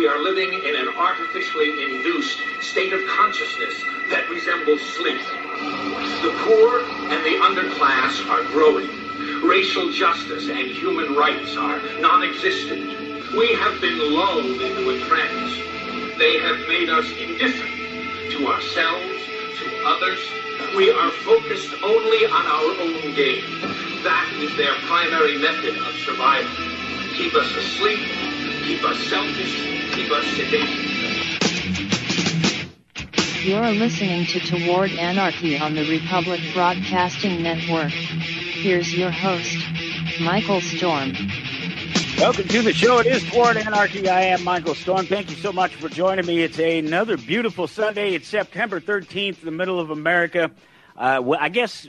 we are living in an artificially induced state of consciousness that resembles sleep. The poor and the underclass are growing. Racial justice and human rights are non-existent. We have been lulled into a trance. They have made us indifferent to ourselves, to others. We are focused only on our own gain. That is their primary method of survival. Keep us asleep, keep us selfish, keep us sedated. You're listening to Toward Anarchy on the Republic Broadcasting Network. Here's your host, Michael Storm. Welcome to the show. It is Toward Anarchy. I am Michael Storm. Thank you so much for joining me. It's another beautiful Sunday. It's September 13th, the middle of America. Well, I guess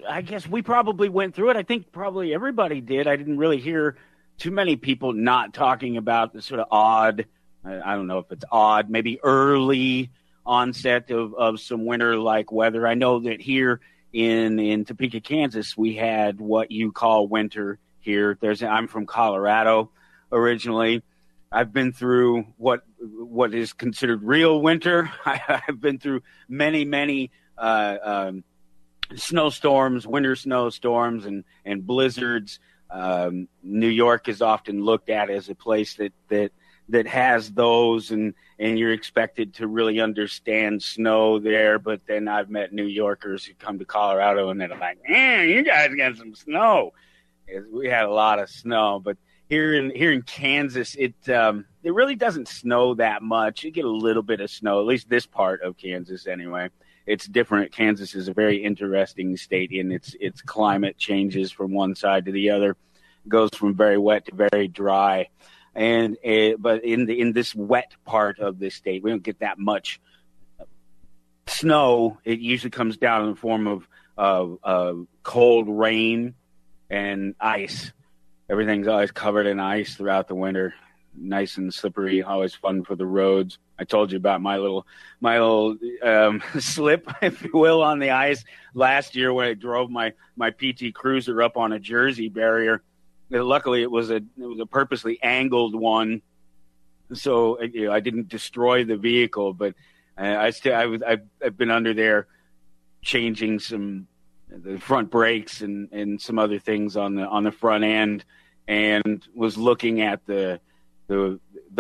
we probably went through it. I think probably everybody did. I didn't really hear too many people not talking about the sort of odd, I don't know if it's odd, maybe early onset of some winter-like weather. I know that here in Topeka, Kansas, we had what you call winter here. I'm from Colorado originally. I've been through what is considered real winter. I've been through many snowstorms, winter snowstorms, and blizzards. New York is often looked at as a place that has those, and you're expected to really understand snow there. But then I've met New Yorkers who come to Colorado and they're like, "Man, you guys got some snow." We had a lot of snow, but here in Kansas, it really doesn't snow that much. You get a little bit of snow, at least this part of Kansas anyway. It's different. Kansas is a very interesting state in its climate changes from one side to the other. It goes from very wet to very dry. But in this wet part of this state, we don't get that much snow. It usually comes down in the form of cold rain and ice. Everything's always covered in ice throughout the winter, nice and slippery. Always fun for the roads. I told you about my little slip, if you will, on the ice last year when I drove my PT Cruiser up on a Jersey barrier. Luckily, it was a purposely angled one, so I didn't destroy the vehicle. But I've been under there changing the front brakes and some other things on the front end, and was looking at the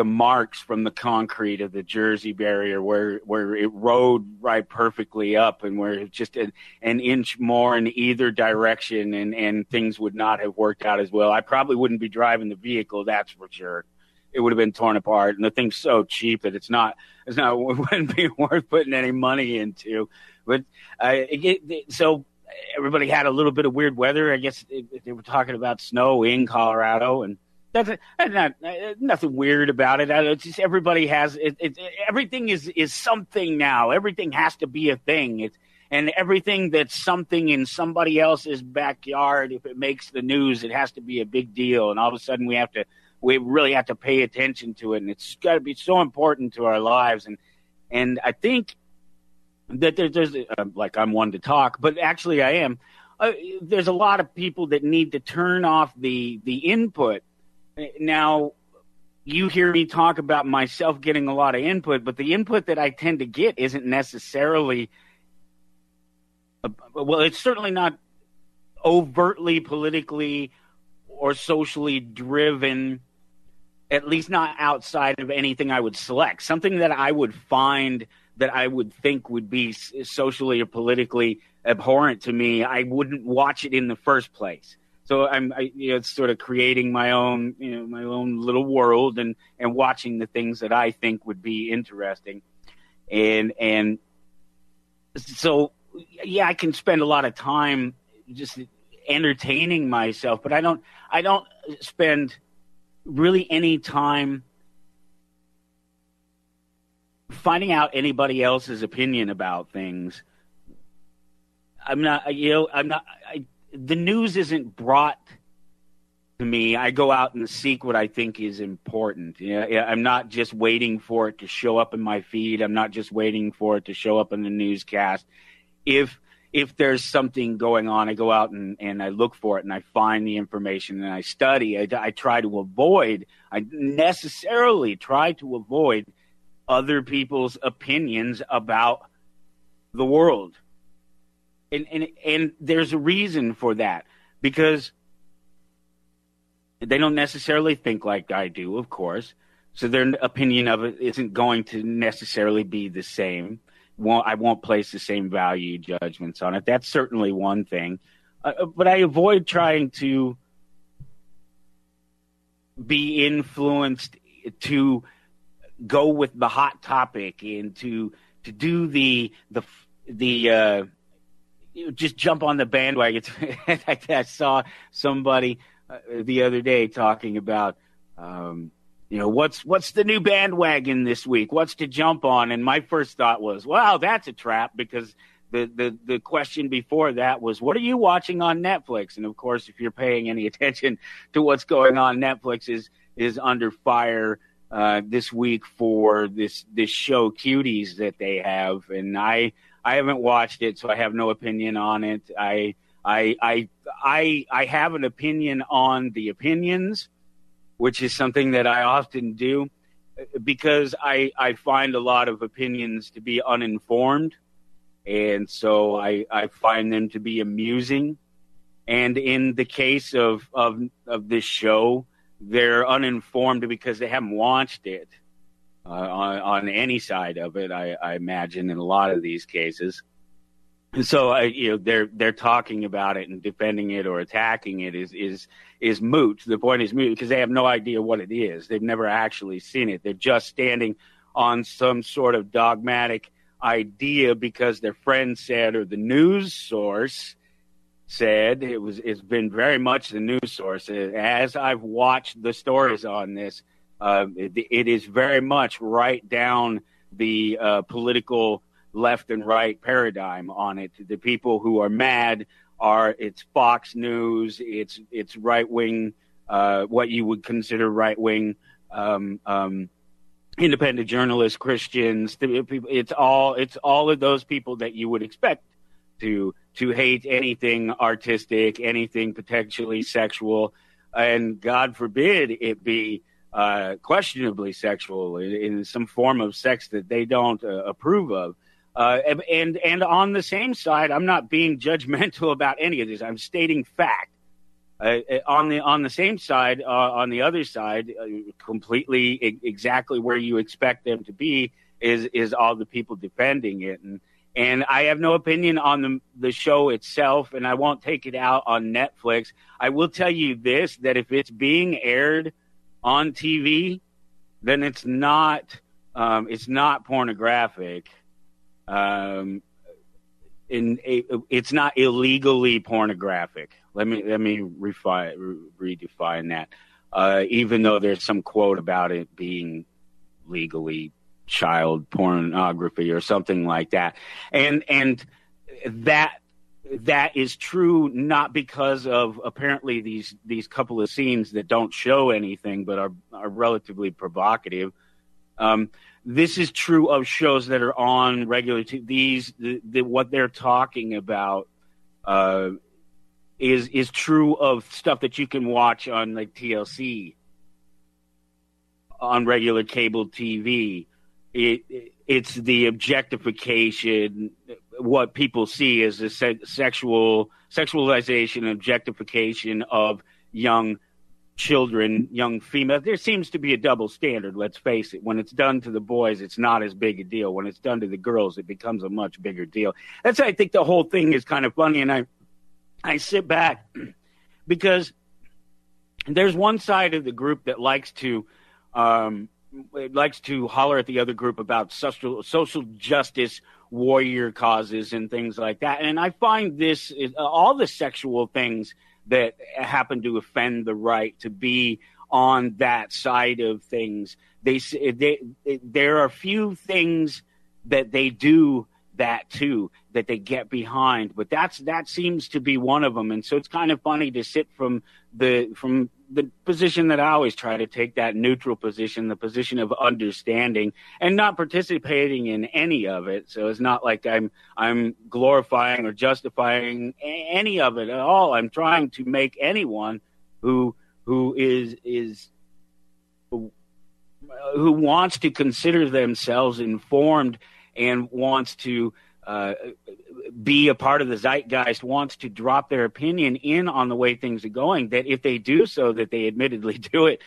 marks from the concrete of the Jersey barrier where it rode right perfectly up, and where it's just an inch more in either direction, and things would not have worked out as well. I probably wouldn't be driving the vehicle, that's for sure. It would have been torn apart, and the thing's so cheap that it wouldn't be worth putting any money into. But so everybody had a little bit of weird weather. I guess they were talking about snow in Colorado, and that's nothing weird about it. It's just everybody has it. Everything is something now. Everything has to be a thing. And everything that's something in somebody else's backyard, if it makes the news, it has to be a big deal. And all of a sudden, we really have to pay attention to it. And it's got to be so important to our lives. And I think that there's like I'm one to talk, but actually I am. There's a lot of people that need to turn off the input. Now, you hear me talk about myself getting a lot of input, but the input that I tend to get isn't necessarily, it's certainly not overtly politically or socially driven, at least not outside of anything I would select. Something that I would find that I would think would be socially or politically abhorrent to me, I wouldn't watch it in the first place. So it's sort of creating my own little world and watching the things that I think would be interesting. And so, yeah, I can spend a lot of time just entertaining myself, but I don't spend really any time finding out anybody else's opinion about things. The news isn't brought to me. I go out and seek what I think is important. I'm not just waiting for it to show up in my feed. I'm not just waiting for it to show up in the newscast. If there's something going on, I go out and I look for it, and I find the information, and I study. I necessarily try to avoid other people's opinions about the world. And there's a reason for that, because they don't necessarily think like I do, of course. So their opinion of it isn't going to necessarily be the same. I won't place the same value judgments on it. That's certainly one thing. But I avoid trying to be influenced to go with the hot topic and to do the just jump on the bandwagon. I saw somebody the other day talking about what's the new bandwagon this week? What's to jump on? And my first thought was, wow, that's a trap, because the question before that was, what are you watching on Netflix? And of course, if you're paying any attention to what's going on, Netflix is under fire this week for this show Cuties that they have, and I haven't watched it, so I have no opinion on it. I have an opinion on the opinions, which is something that I often do, because I find a lot of opinions to be uninformed, and so I find them to be amusing. And in the case of this show, they're uninformed because they haven't watched it on any side of it. I imagine in a lot of these cases. And so they're talking about it and defending it or attacking it is moot. The point is moot because they have no idea what it is. They've never actually seen it. They're just standing on some sort of dogmatic idea because their friend said, or the news source said. It's been very much the news source. As I've watched the stories on this, it is very much right down the political left and right paradigm on it. The people who are mad it's Fox News, it's right wing, what you would consider right wing, independent journalists, Christians. It's all of those people that you would expect to hate anything artistic, anything potentially sexual, and God forbid it be questionably sexual in some form of sex that they don't approve of. And on the same side, I'm not being judgmental about any of this. I'm stating fact. On the same side, on the other side, completely exactly where you expect them to be is all the people defending it. And I have no opinion on the show itself, and I won't take it out on Netflix. I will tell you this, that if it's being aired on TV, then it's not pornographic. It's not illegally pornographic. Let me redefine that. Even though there's some quote about it being legally child pornography or something like that, and that is true not because of apparently these couple of scenes that don't show anything but are relatively provocative. This is true of shows that are on regular TV. What they're talking about is true of stuff that you can watch on like TLC, on regular cable TV. It's the objectification. What people see is the sexualization, objectification of young children, young females. There seems to be a double standard, let's face it. When it's done to the boys, it's not as big a deal. When it's done to the girls, it becomes a much bigger deal. That's why I think the whole thing is kind of funny, and I sit back because there's one side of the group that likes to holler at the other group about social justice warrior causes and things like that. And I find all the sexual things that happen to offend the right to be on that side of things. There are few things that they do that too, that they get behind, but that seems to be one of them. And so it's kind of funny to sit from the position that I always try to take, that neutral position, the position of understanding and not participating in any of it. So it's not like I'm glorifying or justifying any of it at all. I'm trying to make anyone who who wants to consider themselves informed and wants to be a part of the zeitgeist, wants to drop their opinion in on the way things are going, that if they do so, that they admittedly do it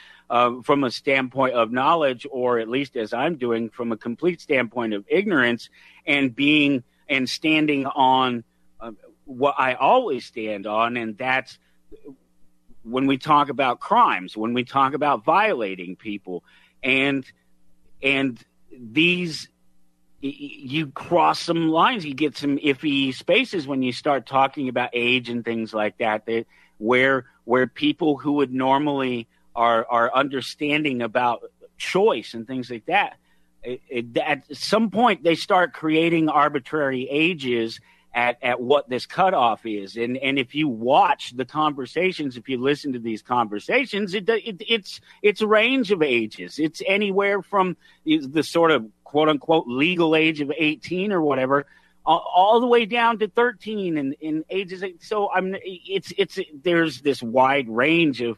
from a standpoint of knowledge, or at least as I'm doing, from a complete standpoint of ignorance, and standing on what I always stand on, and that's when we talk about crimes, when we talk about violating people, and these, you cross some lines, you get some iffy spaces when you start talking about age and things like that, where people who would normally are understanding about choice and things like that, at some point they start creating arbitrary ages at what this cutoff is. And if you watch the conversations, if you listen to these conversations, it's a range of ages. It's anywhere from the sort of quote unquote legal age of 18 or whatever, all the way down to 13 and ages. So there's this wide range of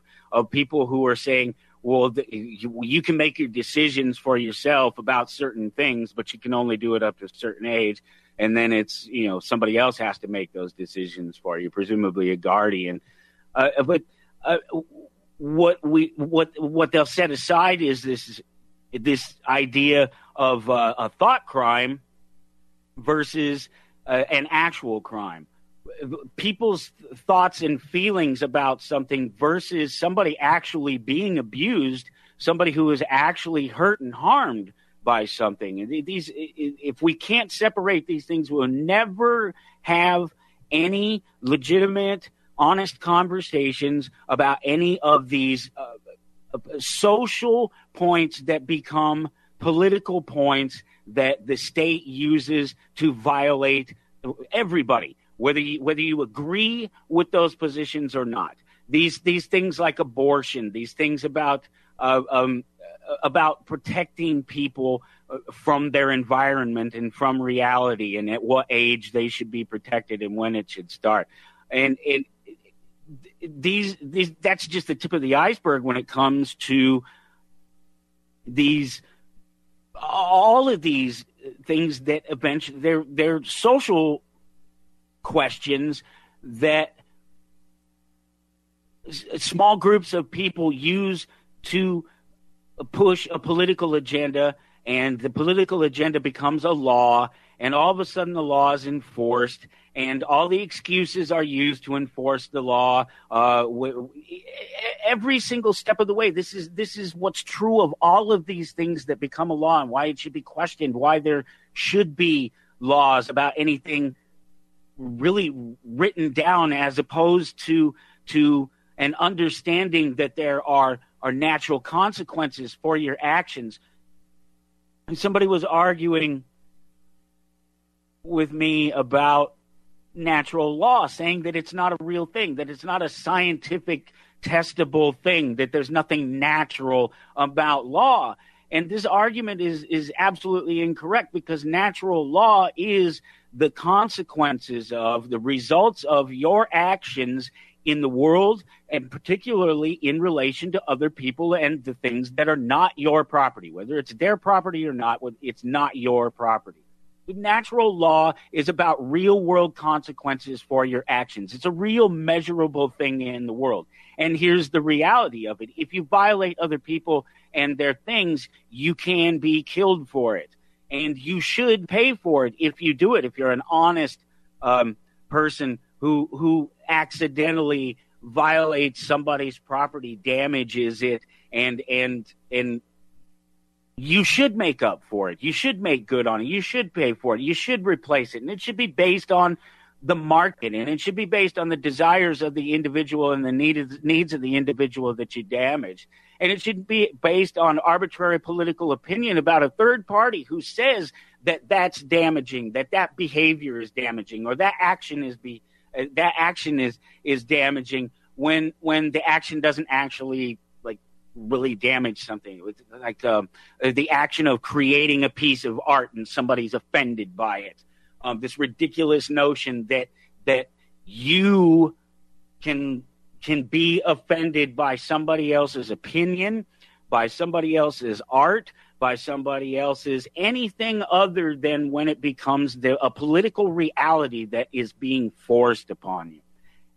people who are saying, well, you can make your decisions for yourself about certain things, but you can only do it up to a certain age. And then it's, somebody else has to make those decisions for you, presumably a guardian. But what they'll set aside is this idea of a thought crime versus an actual crime. People's thoughts and feelings about something versus somebody actually being abused, somebody who is actually hurt and harmed by something. And if we can't separate these things, we'll never have any legitimate, honest conversations about any of these social points that become political points that the state uses to violate everybody, whether you agree with those positions or not. These things like abortion, these things about protecting people from their environment and from reality, and at what age they should be protected and when it should start. And these that's just the tip of the iceberg when it comes to all of these things that eventually they're social questions that small groups of people use to push a political agenda, and the political agenda becomes a law, and all of a sudden the law is enforced, and all the excuses are used to enforce the law every single step of the way. This is what's true of all of these things that become a law, and why it should be questioned, why there should be laws about anything really written down, as opposed to an understanding that there are natural consequences for your actions. And somebody was arguing with me about natural law, saying that it's not a real thing, that it's not a scientific testable thing, that there's nothing natural about law. And this argument is absolutely incorrect, because natural law is the consequences of the results of your actions in the world, and particularly in relation to other people and the things that are not your property. Whether it's their property or not, it's not your property. Natural law is about real world consequences for your actions. It's a real measurable thing in the world. And here's the reality of it. If you violate other people and their things, you can be killed for it. And you should pay for it if you do it. If you're an honest person who accidentally violates somebody's property, damages it, and you should make up for it. You should make good on it. You should pay for it. You should replace it. And it should be based on the market, and it should be based on the desires of the individual and the needs of the individual that you damaged. And it should be based on arbitrary political opinion about a third party who says that that's damaging, that behavior is damaging, or that action is damaging, when the action doesn't actually really damage something. Like the action of creating a piece of art and somebody's offended by it. This ridiculous notion that you can be offended by somebody else's opinion, by somebody else's art, by somebody else's, anything other than when it becomes a political reality that is being forced upon you.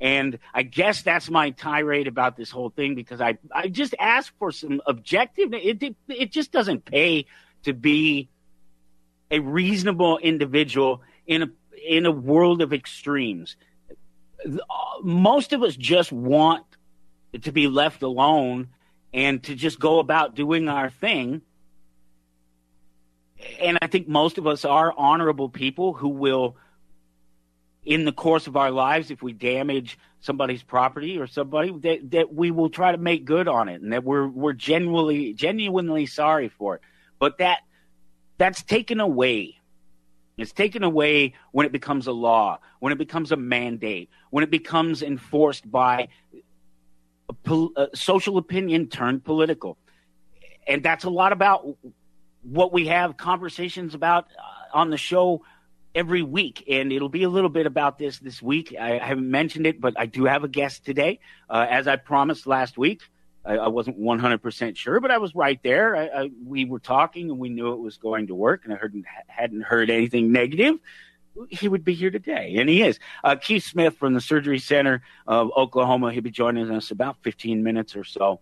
And I guess that's my tirade about this whole thing, because I just ask for some objective. It just doesn't pay to be a reasonable individual in a world of extremes. Most of us just want to be left alone and to just go about doing our thing. And I think most of us are honorable people who will, in the course of our lives, if we damage somebody's property or somebody, that we will try to make good on it, and that we're genuinely sorry for it. But that's taken away. It's taken away when it becomes a law, when it becomes a mandate, when it becomes enforced by social opinion turned political. And that's a lot about what we have conversations about on the show every week. And it'll be a little bit about this week. I haven't mentioned it, but I do have a guest today. As I promised last week, I wasn't 100% sure, but I was right there. We were talking and we knew it was going to work, and I hadn't heard anything negative. He would be here today, and he is. Keith Smith from the Surgery Center of Oklahoma. He'll be joining us about 15 minutes or so.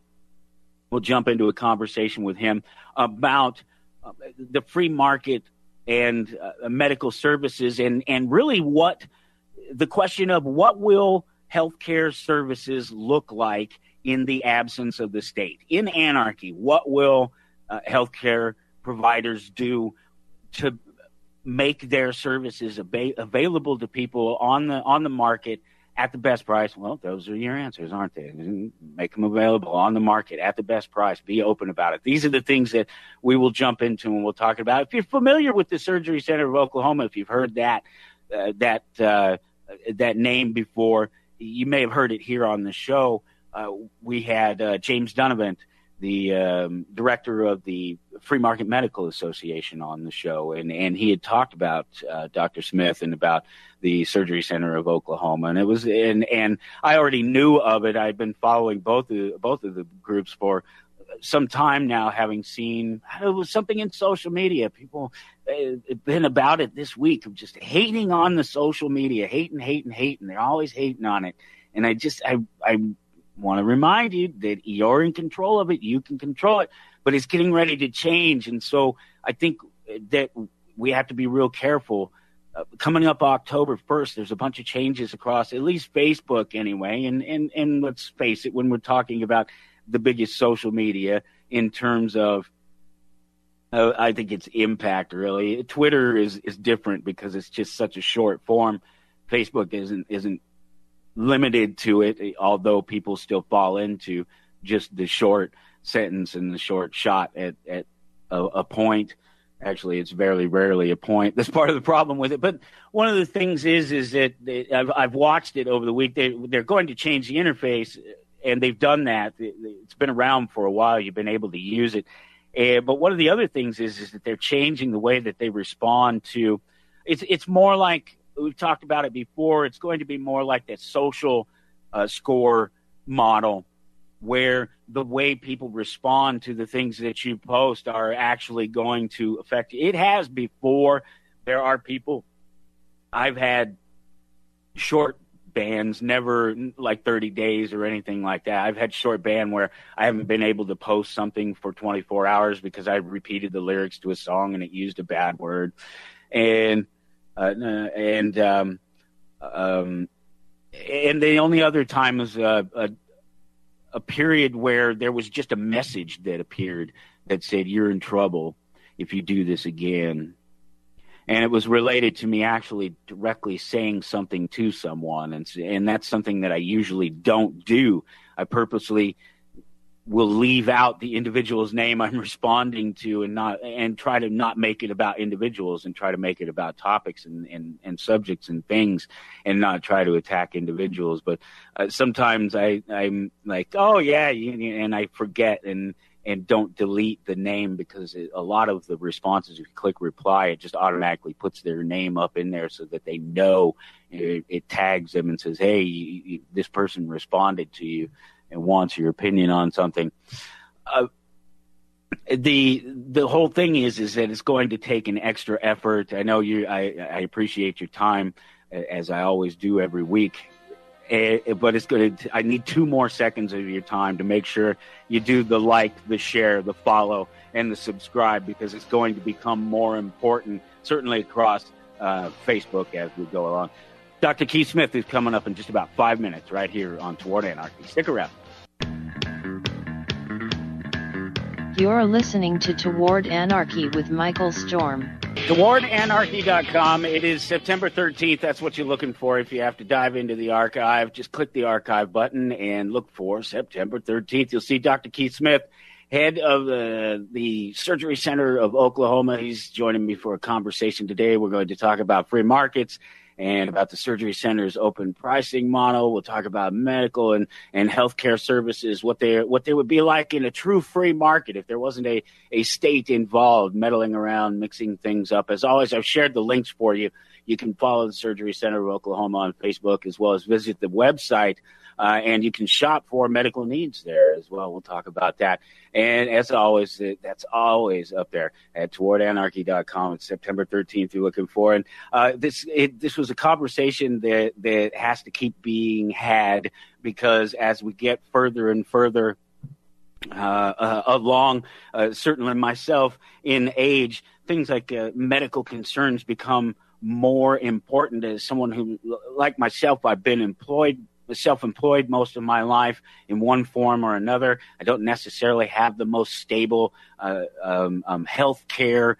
We'll jump into a conversation with him about the free market and medical services, and really what the question of what will healthcare services look like in the absence of the state. In anarchy, what will healthcare providers do to make their services available to people on the market at the best price? Well, those are your answers, aren't they? Make them available on the market at the best price. Be open about it. These are the things that we will jump into and we'll talk about. If you're familiar with the Surgery Center of Oklahoma, if you've heard that name before, you may have heard it here on the show. We had James Donovan, the director of the Free Market Medical Association, on the show, and he had talked about Dr. Smith and about the Surgery Center of Oklahoma, and it was and I already knew of it. I've been following both of the groups for some time now, having seen it was something in social media. People have been about it this week of just hating on the social media, hating. They're always hating on it, and I want to remind you that you're in control of it. You can control it, but it's getting ready to change. And so I think that we have to be real careful. Coming up October 1st, there's a bunch of changes across at least Facebook anyway. And let's face it, when we're talking about the biggest social media in terms of, I think it's impact, really. Twitter is different because it's just such a short form. Facebook isn't limited to it, although people still fall into just the short sentence and the short shot at a point. Actually, it's very rarely a point. That's part of the problem with it. But one of the things is that I've watched it over the week. They're going to change the interface, and they've done that. It's been around for a while. You've been able to use it. But one of the other things is that they're changing the way that they respond to. It's more like, we've talked about it before, it's going to be more like that social score model, where the way people respond to the things that you post are actually going to affect you. It has before. There are people, I've had short bans, never like 30 days or anything like that. I've had short ban where I haven't been able to post something for 24 hours because I repeated the lyrics to a song and it used a bad word. And the only other time was a period where there was just a message that appeared that said, "You're in trouble if you do this again." And it was related to me actually directly saying something to someone. And that's something that I usually don't do. I purposely will leave out the individual's name I'm responding to and try to not make it about individuals, and try to make it about topics and subjects and things, and not try to attack individuals. But sometimes I'm like, oh yeah, and I forget and don't delete the name, because a lot of the responses, if you click reply, it just automatically puts their name up in there so that they know. It tags them and says, hey, this person responded to you and wants your opinion on something. The whole thing is that it's going to take an extra effort. I know I appreciate your time, as I always do every week. But it's going to. I need 2 more seconds of your time to make sure you do the like, the share, the follow, and the subscribe, because it's going to become more important, certainly across Facebook as we go along. Dr. Keith Smith is coming up in just about 5 minutes right here on Toward Anarchy. Stick around. You're listening to Toward Anarchy with Michael Storm. TowardAnarchy.com. It is September 13th. That's what you're looking for. If you have to dive into the archive, just click the archive button and look for September 13th. You'll see Dr. Keith Smith, head of the Surgery Center of Oklahoma. He's joining me for a conversation today. We're going to talk about free markets and about the Surgery Center's open pricing model. We'll talk about medical and healthcare services, what they would be like in a true free market if there wasn't a state involved meddling around, mixing things up. As always, I've shared the links for you. You can follow the Surgery Center of Oklahoma on Facebook, as well as visit the website. And you can shop for medical needs there as well. We'll talk about that. And as always, that's always up there at TowardAnarchy.com. It's September 13th you're looking for. And this was a conversation that has to keep being had, because as we get further and further along, certainly myself in age, things like medical concerns become more important. As someone who, like myself, I've been self-employed most of my life in one form or another. I don't necessarily have the most stable health care,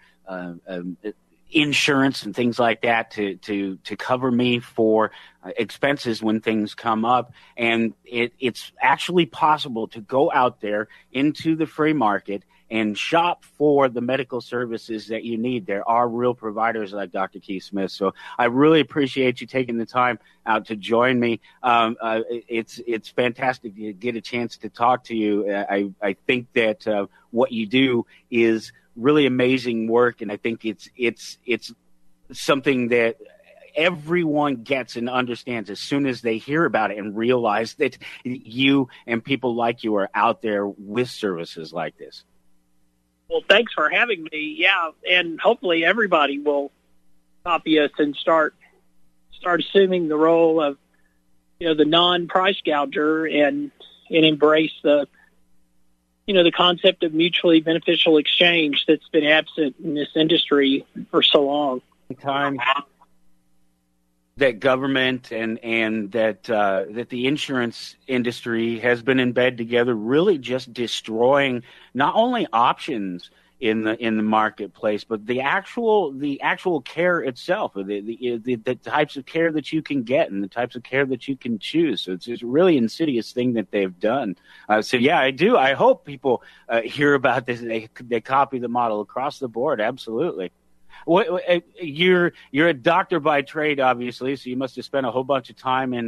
insurance and things like that to cover me for expenses when things come up. And it's actually possible to go out there into the free market and shop for the medical services that you need. There are real providers like Dr. Keith Smith. So I really appreciate you taking the time out to join me. It's fantastic to get a chance to talk to you. I think that what you do is really amazing work, and I think it's something that everyone gets and understands as soon as they hear about it and realize that you and people like you are out there with services like this. Well, thanks for having me. Yeah, and hopefully everybody will copy us and start assuming the role of, the non-price gouger and embrace the concept of mutually beneficial exchange that's been absent in this industry for so long. Time that government and that the insurance industry has been in bed together, really just destroying not only options in the marketplace, but the actual care itself, the types of care that you can get and the types of care that you can choose. So it's a really insidious thing that they've done. So yeah, I do. I hope people hear about this. They copy the model across the board. Absolutely. You're a doctor by trade, obviously, so you must have spent a whole bunch of time in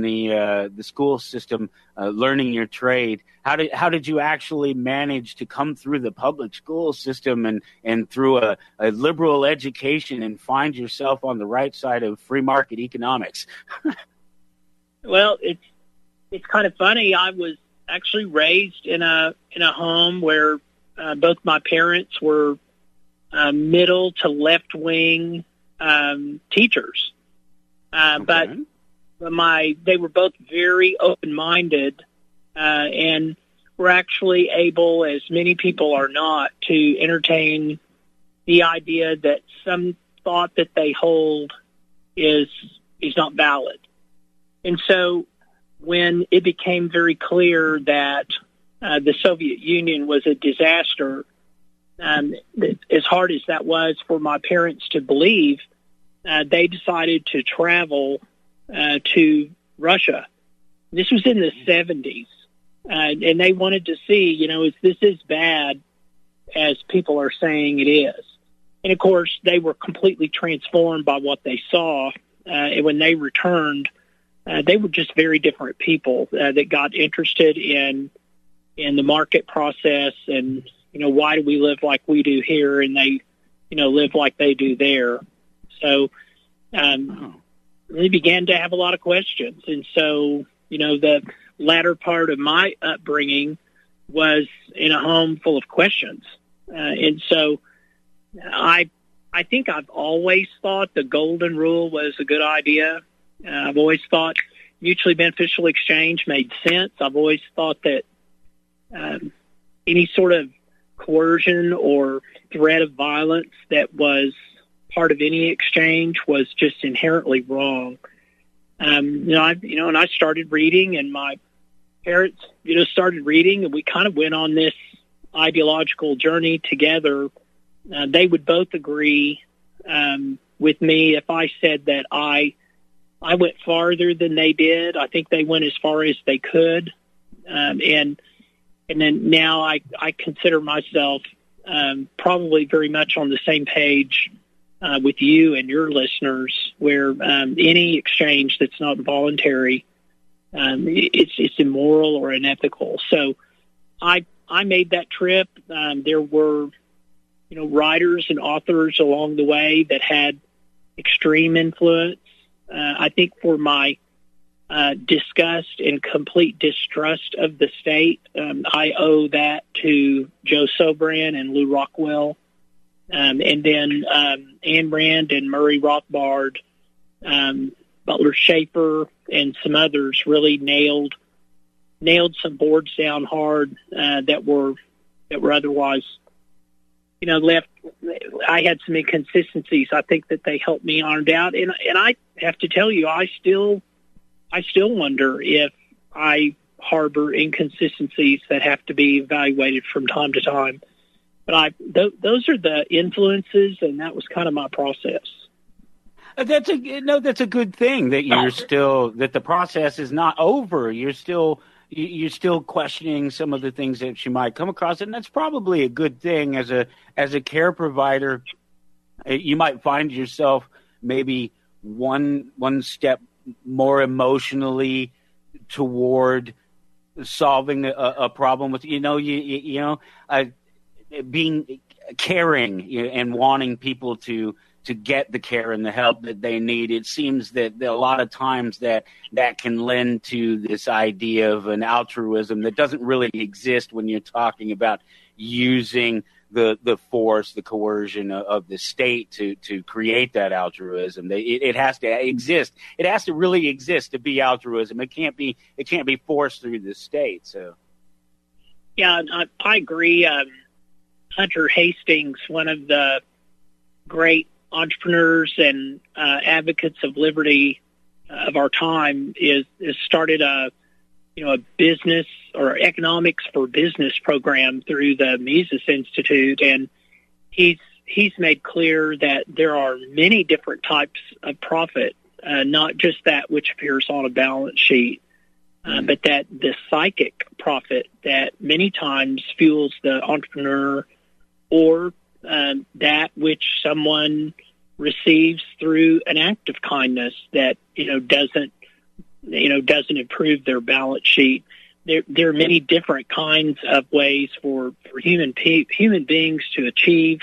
the school system learning your trade. How did you actually manage to come through the public school system and through a liberal education and find yourself on the right side of free market economics? Well, it's kind of funny. I was actually raised in a home where both my parents were middle to left wing teachers, Okay. but they were both very open minded, and were actually able, as many people are not, to entertain the idea that some thought that they hold is not valid. And so when it became very clear that the Soviet Union was a disaster, as hard as that was for my parents to believe, they decided to travel to Russia. This was in the 70s, and they wanted to see, is this as bad as people are saying it is? And, of course, they were completely transformed by what they saw. And when they returned, they were just very different people that got interested in the market process and, why do we live like we do here and they, live like they do there. So they began to have a lot of questions. And so, the latter part of my upbringing was in a home full of questions. And so I think I've always thought the golden rule was a good idea. I've always thought mutually beneficial exchange made sense. I've always thought that any sort of coercion or threat of violence that was part of any exchange was just inherently wrong. And I started reading, and my parents, started reading, and we kind of went on this ideological journey together. They would both agree with me if I said that I went farther than they did. I think they went as far as they could. And then now I consider myself probably very much on the same page with you and your listeners, where any exchange that's not voluntary, it's immoral or unethical. So I made that trip. There were, writers and authors along the way that had extreme influence. I think for my disgust and complete distrust of the state, I owe that to Joe Sobran and Lou Rockwell. And then Ayn Rand and Murray Rothbard, Butler Schaefer, and some others really nailed some boards down hard that were otherwise, left. I had some inconsistencies. I think that they helped me iron out, and I have to tell you, I still wonder if I harbor inconsistencies that have to be evaluated from time to time. But those are the influences, and that was kind of my process. That's a good thing that that the process is not over. You're still questioning some of the things that you might come across, and that's probably a good thing as a care provider. You might find yourself maybe one step more emotionally toward solving a problem with being caring and wanting people to get the care and the help that they need. It seems that a lot of times that can lend to this idea of an altruism that doesn't really exist when you're talking about using the force, the coercion of the state to create that altruism. It has to exist. It has to really exist to be altruism. It can't be forced through the state. So, yeah, I agree. Hunter Hastings, one of the great entrepreneurs and advocates of liberty of our time, is started a business or economics for business program through the Mises Institute, and he's made clear that there are many different types of profit, not just that which appears on a balance sheet, but that the psychic profit that many times fuels the entrepreneur, or that which someone receives through an act of kindness that doesn't improve their balance sheet. There are many different kinds of ways for human beings to achieve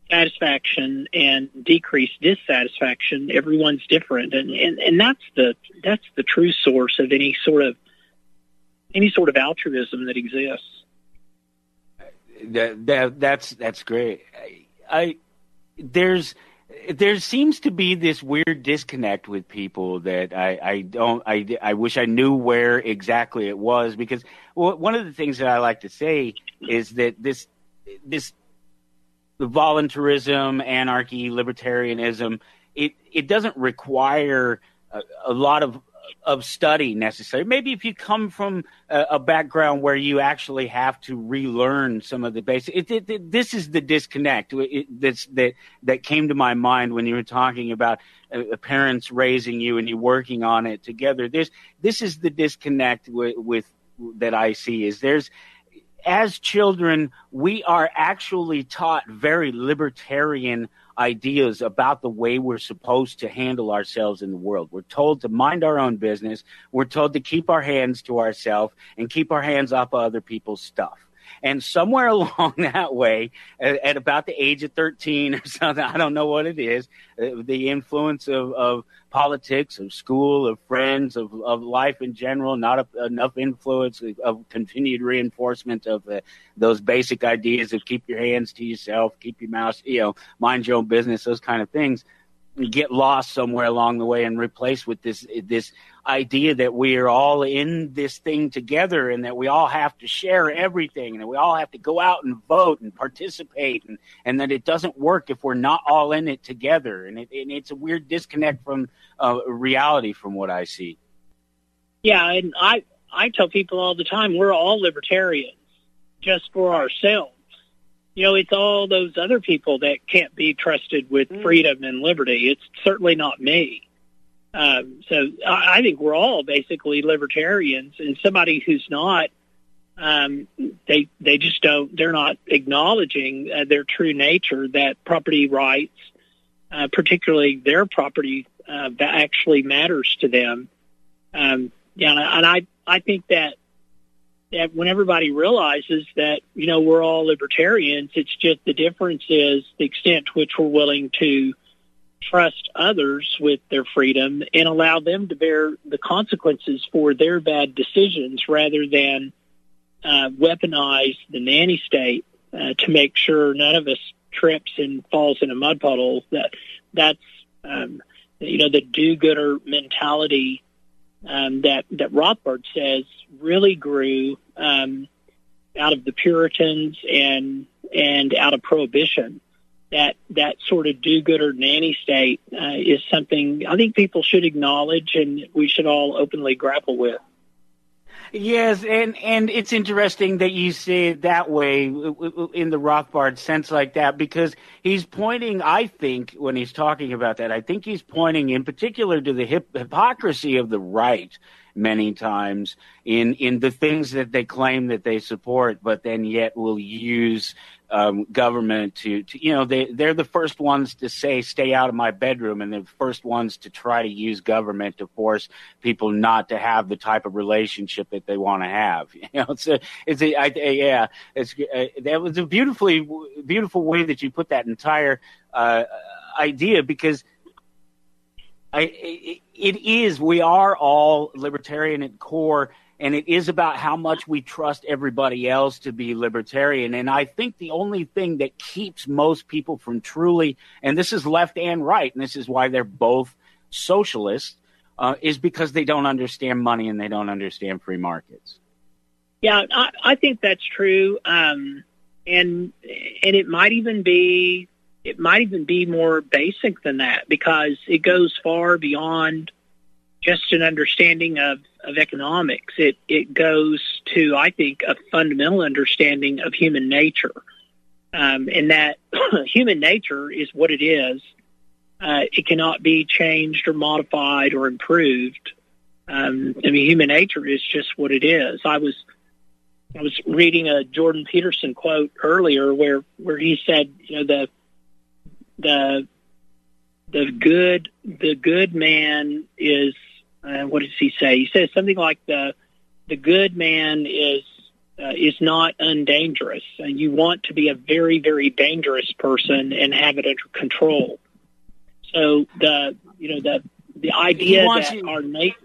satisfaction and decrease dissatisfaction. Everyone's different, and that's the true source of any sort of altruism that exists. That's great. There seems to be this weird disconnect with people that I wish I knew where exactly it was, because one of the things that I like to say is that this voluntarism, anarchy, libertarianism, it doesn't require a lot of study necessary. Maybe if you come from a background where you actually have to relearn some of the basics. This is the disconnect that came to my mind when you were talking about parents raising you and you working on it together. This is the disconnect with that I see. As children, we are actually taught very libertarian ideas about the way we're supposed to handle ourselves in the world. We're told to mind our own business. We're told to keep our hands to ourselves and keep our hands off of other people's stuff. And somewhere along that way, at about the age of 13 or something, I don't know what it is, the influence of politics, of school, of friends, of life in general, not enough influence of continued reinforcement of those basic ideas of keep your hands to yourself, keep your mouth, mind your own business, those kind of things, get lost somewhere along the way and replaced with this idea that we are all in this thing together and that we all have to share everything and that we all have to go out and vote and participate and that it doesn't work if we're not all in it together. And it's a weird disconnect from reality from what I see. Yeah, and I tell people all the time, we're all libertarians just for ourselves. It's all those other people that can't be trusted with freedom and liberty. It's certainly not me. So I think we're all basically libertarians, and somebody who's not, they just don't, they're not acknowledging their true nature, that property rights, particularly their property, that actually matters to them. And I think that when everybody realizes that, we're all libertarians, it's just the difference is the extent to which we're willing to trust others with their freedom and allow them to bear the consequences for their bad decisions rather than weaponize the nanny state to make sure none of us trips and falls in a mud puddle. That's the do-gooder mentality that Rothbard says really grew out of the Puritans and out of Prohibition. That sort of do-gooder nanny state is something I think people should acknowledge and we should all openly grapple with. Yes, and it's interesting that you say it that way in the Rothbard sense like that, because he's pointing, I think, when he's talking about that, I think he's pointing in particular to the hypocrisy of the right many times in the things that they claim that they support, but then yet will use government to they're the first ones to say stay out of my bedroom, and the first ones to try to use government to force people not to have the type of relationship that they want to have. That was a beautiful way that you put that entire idea, because we are all libertarian at core, and it is about how much we trust everybody else to be libertarian. And I think the only thing that keeps most people from truly, and this is left and right, and this is why they're both socialists, is because they don't understand money and they don't understand free markets. Yeah, I think that's true. And it might even be more basic than that, because it goes far beyond just an understanding of economics. It goes to, I think, a fundamental understanding of human nature, and that human nature is what it is. It cannot be changed or modified or improved. Human nature is just what it is. I was reading a Jordan Peterson quote earlier where he said, the good man is, what does he say? He says something like the good man is not undangerous. You want to be a very, very dangerous person and have it under control. So the idea that our nature,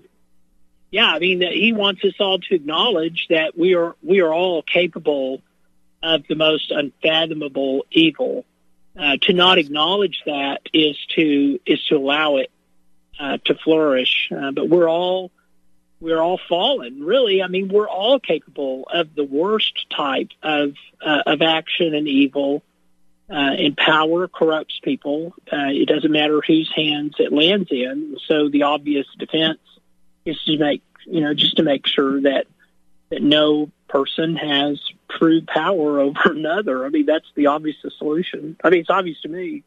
that he wants us all to acknowledge that we are all capable of the most unfathomable evil. To not acknowledge that is to allow it to flourish. But we're all fallen, really. We're all capable of the worst type of action and evil. And power corrupts people. It doesn't matter whose hands it lands in. So the obvious defense is to make sure that no person has true power over another. That's the obvious solution. It's obvious to me.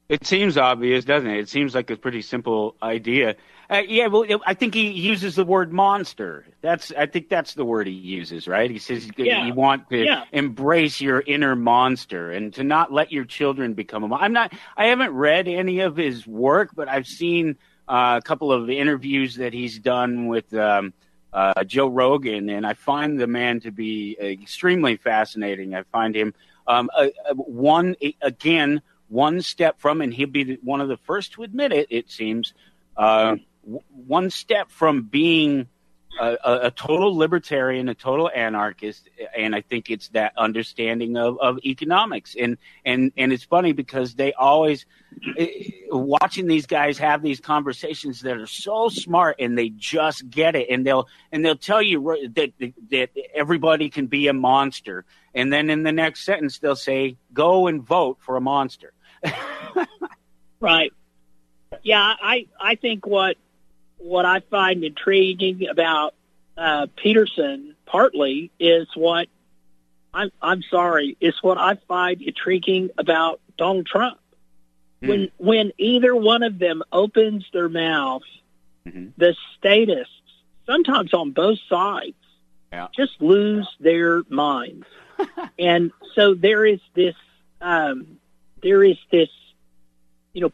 It seems obvious, doesn't it? It seems like a pretty simple idea. I think he uses the word monster. I think that's the word he uses, right? He says you want to embrace your inner monster and to not let your children become a monster. I haven't read any of his work, but I've seen a couple of interviews that he's done with Joe Rogan, and I find the man to be extremely fascinating. I find him one step from, and he'll be one of the first to admit it. It seems one step from being a total libertarian, a total anarchist, and I think it's that understanding of economics. And it's funny because they always watching these guys have these conversations that are so smart and they just get it, and they'll tell you that everybody can be a monster, and then in the next sentence they'll say, "Go and vote for a monster." Right. Yeah, I think what I find intriguing about Peterson partly is what is what I find intriguing about Donald Trump. When either one of them opens their mouth, the statists, sometimes on both sides, just lose their minds. And so there is this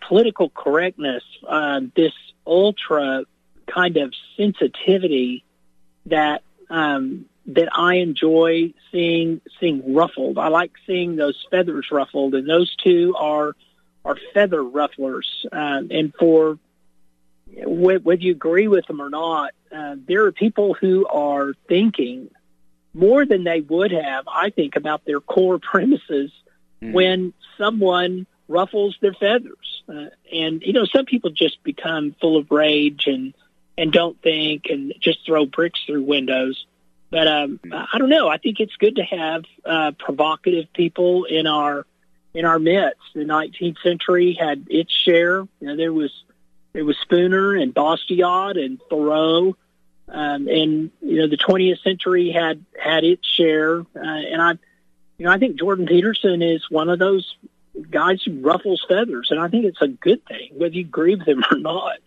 political correctness, this ultra kind of sensitivity that I enjoy seeing ruffled. I like seeing those feathers ruffled, and those two are feather rufflers. And for whether you agree with them or not, there are people who are thinking more than they would have, I think, about their core premises when someone ruffles their feathers. And some people just become full of rage and don't think and just throw bricks through windows. But I don't know. I think it's good to have provocative people in our midst. The 19th century had its share. There was Spooner and Bastiat and Thoreau, and the 20th century had its share. And I think Jordan Peterson is one of those guys who ruffles feathers, and I think it's a good thing, whether you agree with him or not.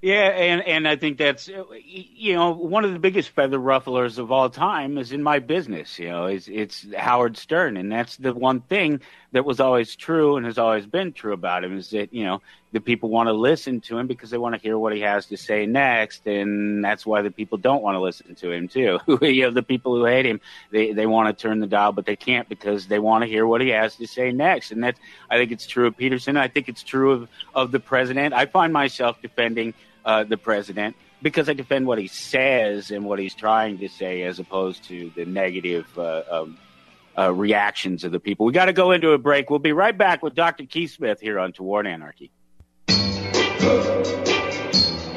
Yeah, and I think that's, one of the biggest feather rufflers of all time is in my business. It's Howard Stern, and that's the one thing that was always true and has always been true about him is that, the people want to listen to him because they want to hear what he has to say next, and that's why the people don't want to listen to him too. The people who hate him, they want to turn the dial, but they can't because they want to hear what he has to say next. And I think it's true of Peterson. I think it's true of the president. I find myself defending the president because I defend what he says and what he's trying to say as opposed to the negative reactions of the people. We got to go into a break. We'll be right back with Dr. Keith Smith here on Toward Anarchy.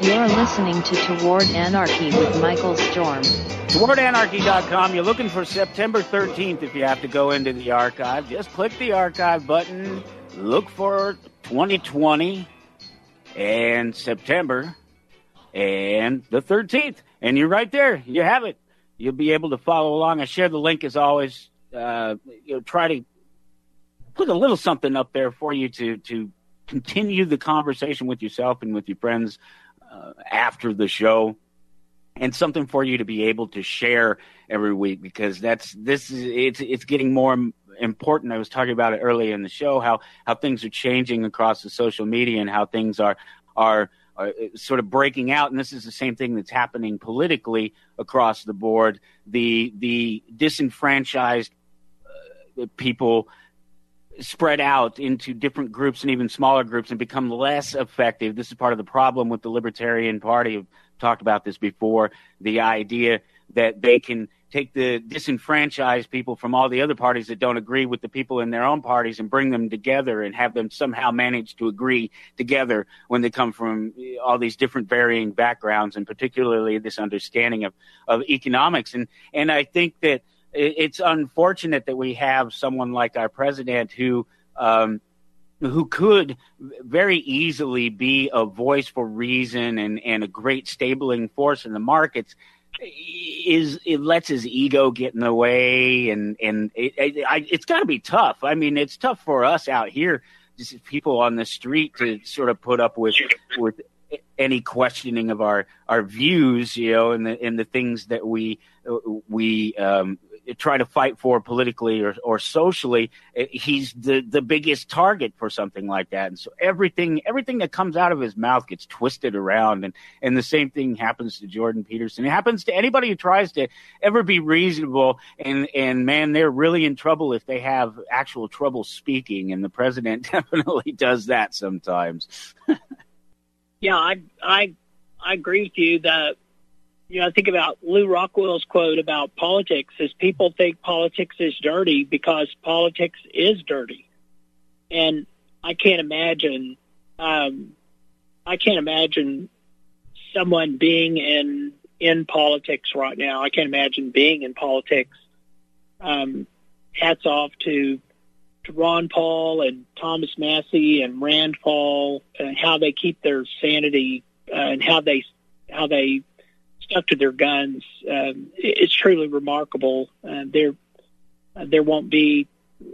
You're listening to Toward Anarchy with Michael Storm. TowardAnarchy.com. You're looking for September 13th if you have to go into the archive. Just click the archive button. Look for 2020 and September and the 13th. And you're right there. You have it. You'll be able to follow along. I share the link as always. Try to put a little something up there for you to continue the conversation with yourself and with your friends after the show, and something for you to be able to share every week, because it's getting more important. I was talking about it earlier in the show, how things are changing across the social media and how things are sort of breaking out. And this is the same thing that's happening politically across the board. The disenfranchised people spread out into different groups and even smaller groups and become less effective. This is part of the problem with the Libertarian Party. I've talked about this before, the idea that they can take the disenfranchised people from all the other parties that don't agree with the people in their own parties and bring them together and have them somehow manage to agree together when they come from all these different varying backgrounds, and particularly this understanding of economics. And I think that it's unfortunate that we have someone like our president who could very easily be a voice for reason and a great stabling force in the markets. It lets his ego get in the way, and it's got to be tough. I mean, it's tough for us out here, just people on the street, to sort of put up with any questioning of our views, and the things that we try to fight for politically or socially, he's the biggest target for something like that. And so everything that comes out of his mouth gets twisted around. And the same thing happens to Jordan Peterson. It happens to anybody who tries to ever be reasonable. And man, they're really in trouble if they have actual trouble speaking. And the president definitely does that sometimes. Yeah, I agree with you that, I think about Lou Rockwell's quote about politics is people think politics is dirty because politics is dirty. And I can't imagine someone being in politics right now. I can't imagine being in politics. Hats off to Ron Paul and Thomas Massey and Rand Paul and how they keep their sanity and how they stuck to their guns. It's truly remarkable. There won't be,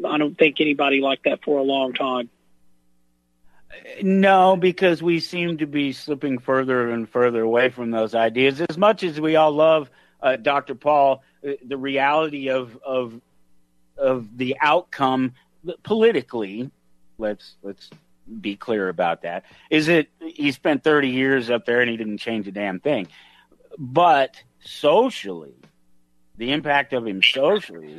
I don't think, anybody like that for a long time. No, because we seem to be slipping further and further away from those ideas. As much as we all love Dr. Paul, the reality of the outcome politically, let's be clear about that, is that he spent 30 years up there and he didn't change a damn thing. But socially, the impact of him socially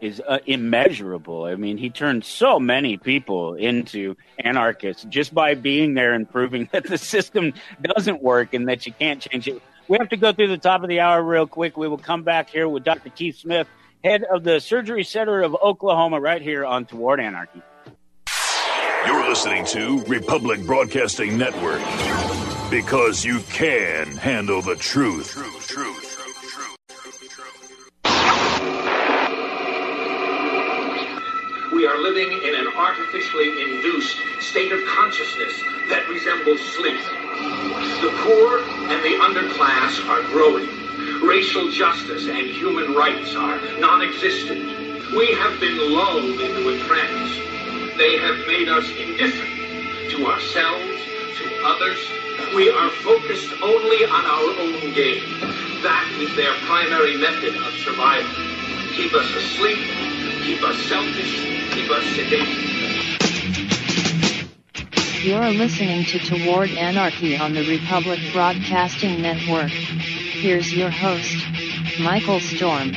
is immeasurable. I mean, he turned so many people into anarchists just by being there and proving that the system doesn't work and that you can't change it. We have to go through the top of the hour real quick. We will come back here with Dr. Keith Smith, head of the Surgery Center of Oklahoma, right here on Toward Anarchy. You're listening to Republic Broadcasting Network, because you can handle the truth. We are living in an artificially induced state of consciousness that resembles sleep. The poor and the underclass are growing. Racial justice and human rights are non-existent. We have been lulled into a trance. They have made us indifferent to ourselves, to others. We are focused only on our own gain. That is their primary method of survival. Keep us asleep, keep us selfish, keep us sedated. You're listening to Toward Anarchy on the Republic Broadcasting Network. Here's your host, Michael Storm.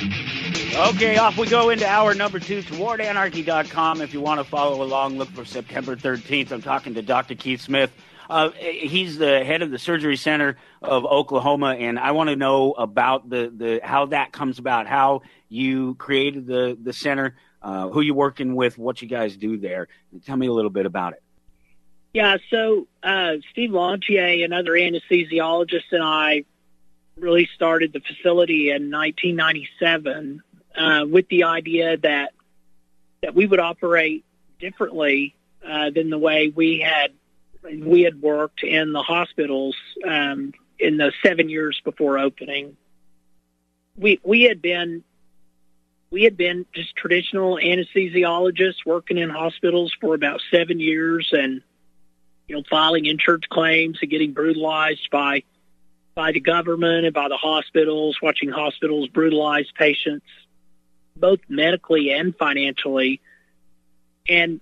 Okay, off we go into hour number 2, towardanarchy.com. If you want to follow along, look for September 13th. I'm talking to Dr. Keith Smith. He's the head of the Surgery Center of Oklahoma, and I want to know about the how that comes about, how you created the center, who you're working with, what you guys do there. Tell me a little bit about it. Yeah, so Steve Lantier, another anesthesiologist, and I really started the facility in 1997 with the idea that we would operate differently than the way we had worked in the hospitals in the 7 years before opening. We had been just traditional anesthesiologists working in hospitals for about 7 years, and filing insurance claims and getting brutalized by the government and by the hospitals, watching hospitals brutalize patients, both medically and financially. And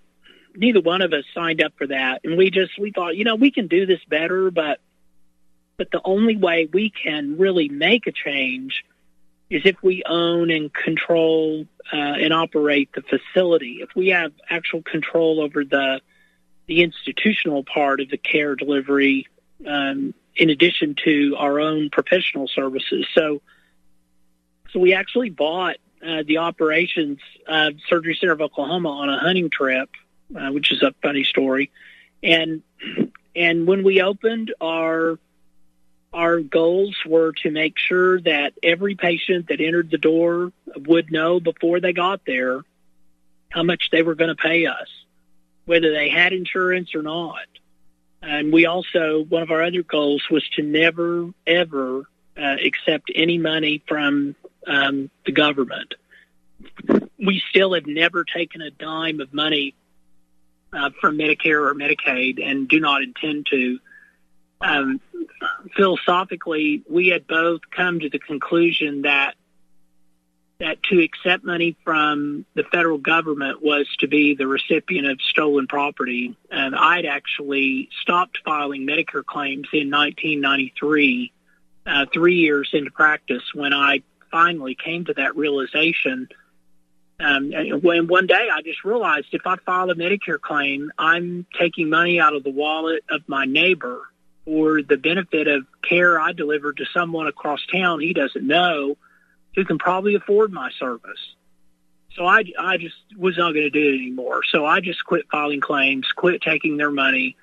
neither one of us signed up for that. And we thought, we can do this better, but the only way we can really make a change is if we own and control and operate the facility. If we have actual control over the institutional part of the care delivery, in addition to our own professional services. So we actually bought the operations of Surgery Center of Oklahoma on a hunting trip, which is a funny story. And when we opened, our goals were to make sure that every patient that entered the door would know before they got there how much they were going to pay us, whether they had insurance or not. And we also, one of our other goals was to never, ever accept any money from the government. We still have never taken a dime of money from Medicare or Medicaid and do not intend to. Philosophically, we had both come to the conclusion that that to accept money from the federal government was to be the recipient of stolen property. And I'd actually stopped filing Medicare claims in 1993, 3 years into practice, when I finally came to that realization. And when one day I just realized, if I file a Medicare claim, I'm taking money out of the wallet of my neighbor for the benefit of care I delivered to someone across town he doesn't know, who can probably afford my service. So I just was not going to do it anymore. So I just quit filing claims, quit taking their money.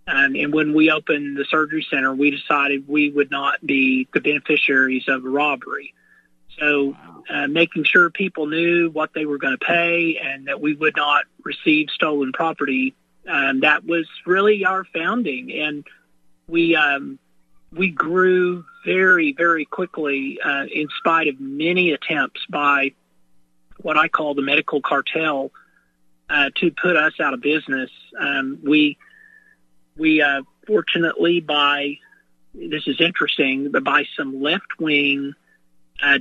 And when we opened the surgery center, we decided we would not be the beneficiaries of a robbery. So making sure people knew what they were going to pay and that we would not receive stolen property, that was really our founding. And we grew very, very quickly in spite of many attempts by what I call the medical cartel to put us out of business. We fortunately, this is interesting, but by some left-wing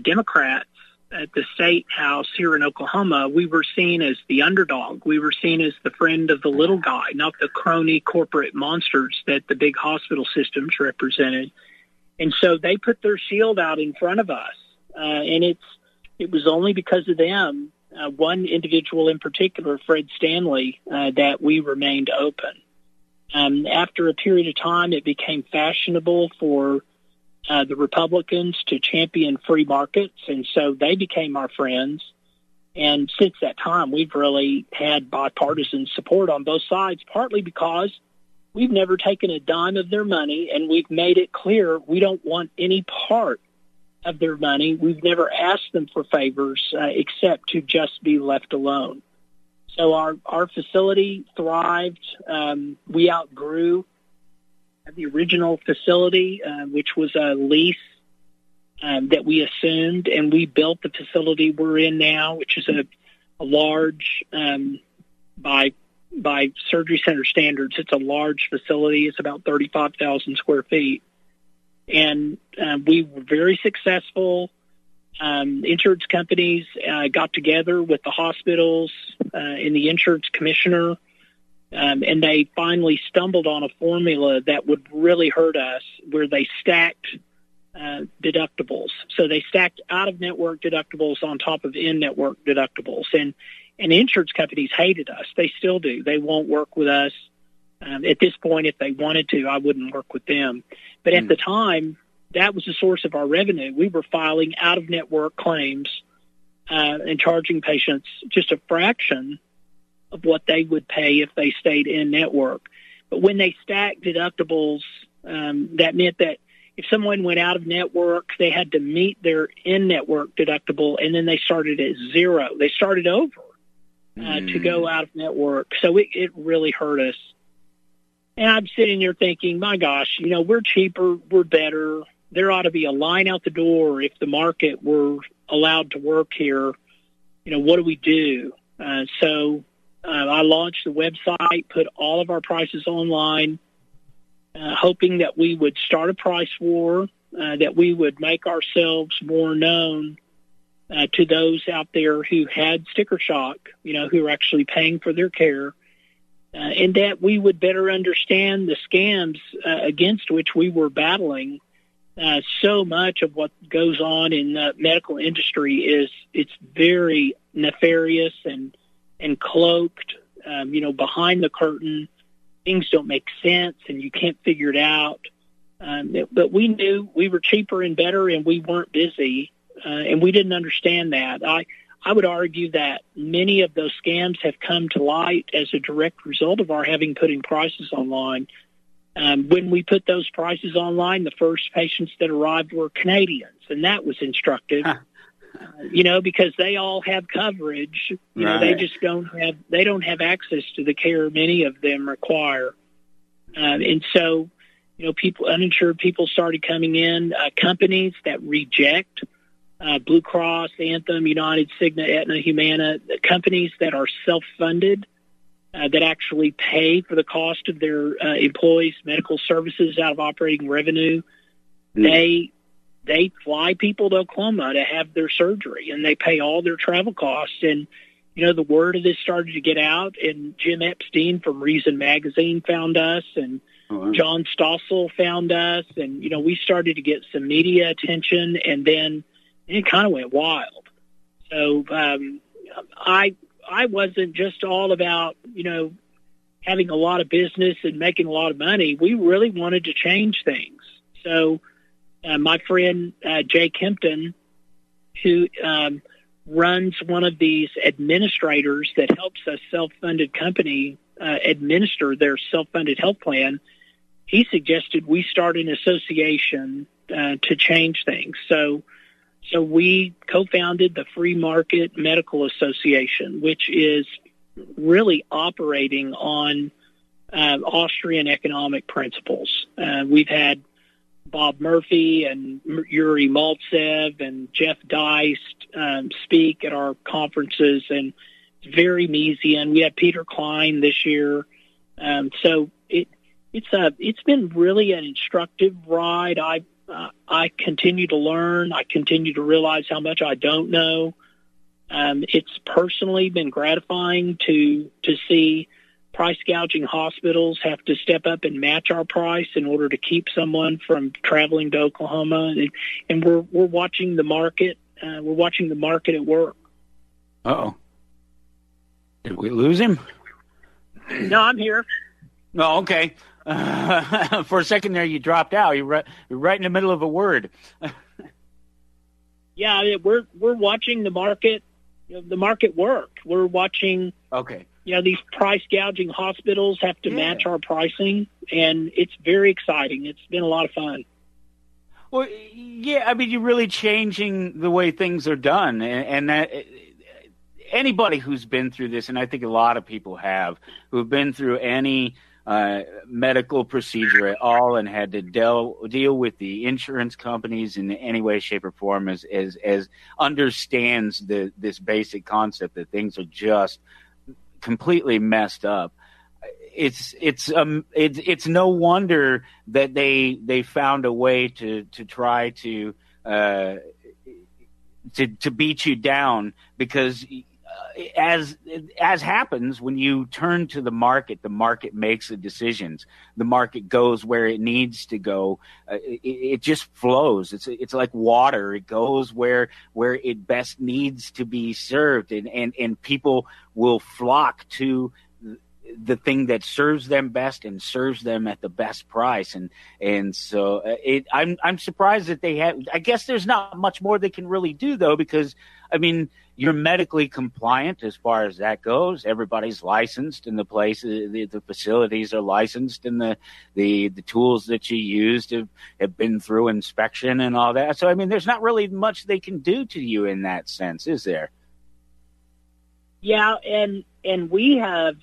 Democrats at the state house here in Oklahoma, we were seen as the underdog. We were seen as the friend of the little guy, not the crony corporate monsters that the big hospital systems represented. And so they put their shield out in front of us. And it was only because of them, one individual in particular, Fred Stanley, that we remained open. After a period of time, it became fashionable for the Republicans to champion free markets, and so they became our friends. And since that time, we've really had bipartisan support on both sides, partly because we've never taken a dime of their money, and we've made it clear we don't want any part of their money. We've never asked them for favors except to just be left alone. So our facility thrived. We outgrew the original facility, which was a lease that we assumed, and we built the facility we're in now, which is a large, by surgery center standards, it's a large facility. It's about 35,000 square feet. And we were very successful. Insurance companies got together with the hospitals and the insurance commissioner, and they finally stumbled on a formula that would really hurt us, where they stacked deductibles. So they stacked out-of-network deductibles on top of in-network deductibles. And insurance companies hated us. They still do. They won't work with us. At this point, if they wanted to, I wouldn't work with them. But at the time, that was the source of our revenue. We were filing out-of-network claims and charging patients just a fraction of what they would pay if they stayed in network. But when they stacked deductibles, that meant that if someone went out of network, they had to meet their in-network deductible, and then they started at zero. They started over to go out of network. So it really hurt us. And I'm sitting there thinking, my gosh, we're cheaper, we're better. There ought to be a line out the door if the market were allowed to work here. What do we do? So I launched the website, put all of our prices online, hoping that we would start a price war, that we would make ourselves more known to those out there who had sticker shock, who are actually paying for their care, and that we would better understand the scams against which we were battling. So much of what goes on in the medical industry it's very nefarious and cloaked, behind the curtain. Things don't make sense and you can't figure it out. But we knew we were cheaper and better, and we weren't busy, and we didn't understand that. I would argue that many of those scams have come to light as a direct result of our having putting prices online. When we put those prices online, the first patients that arrived were Canadians, and that was instructive. Because they all have coverage. Right. They just don't have access to the care many of them require. And so, uninsured people started coming in. Companies that reject Blue Cross, Anthem, United, Cigna, Aetna, Humana, companies that are self-funded, that actually pay for the cost of their employees' medical services out of operating revenue, they they fly people to Oklahoma to have their surgery, and they pay all their travel costs. And, the word of this started to get out, and Jim Epstein from Reason Magazine found us, and John Stossel found us, and, we started to get some media attention, and then it kind of went wild. So I wasn't just all about, having a lot of business and making a lot of money. We really wanted to change things. So my friend Jay Kempton, who runs one of these administrators that helps a self-funded company administer their self-funded health plan, he suggested we start an association to change things. So we co-founded the Free Market Medical Association, which is really operating on Austrian economic principles. We've had Bob Murphy and Yuri Maltsev and Jeff Deist speak at our conferences, and it's very Miesian. We had Peter Klein this year. So it's been really an instructive ride. I continue to learn. I continue to realize how much I don't know. It's personally been gratifying to see price gouging hospitals have to step up and match our price in order to keep someone from traveling to Oklahoma. And we're watching the market. We're watching the market at work. Uh-oh. Did we lose him? No, I'm here. Oh, okay. For a second there, you dropped out. You're right in the middle of a word. Yeah, we're watching the market. The market work. We're watching. Okay. These price gouging hospitals have to match our pricing, and it's very exciting. It's been a lot of fun. Well, yeah, I mean, you're really changing the way things are done, and that anybody who's been through this, and I think a lot of people have, who've been through any medical procedure at all and had to deal with the insurance companies in any way, shape, or form, as understands this basic concept that things are just completely messed up. It's no wonder that they found a way to try to beat you down, because as happens when you turn to the market makes the decisions. The market goes where it needs to go. It just flows. It's like water. It goes where it best needs to be served, and people will flock to the thing that serves them best and serves them at the best price. And so I'm surprised that they have. I guess there's not much more they can really do, though, because I mean, you're medically compliant as far as that goes. Everybody's licensed in the place. The facilities are licensed, and the tools that you used have been through inspection and all that. So I mean, there's not really much they can do to you in that sense, is there? Yeah, and we have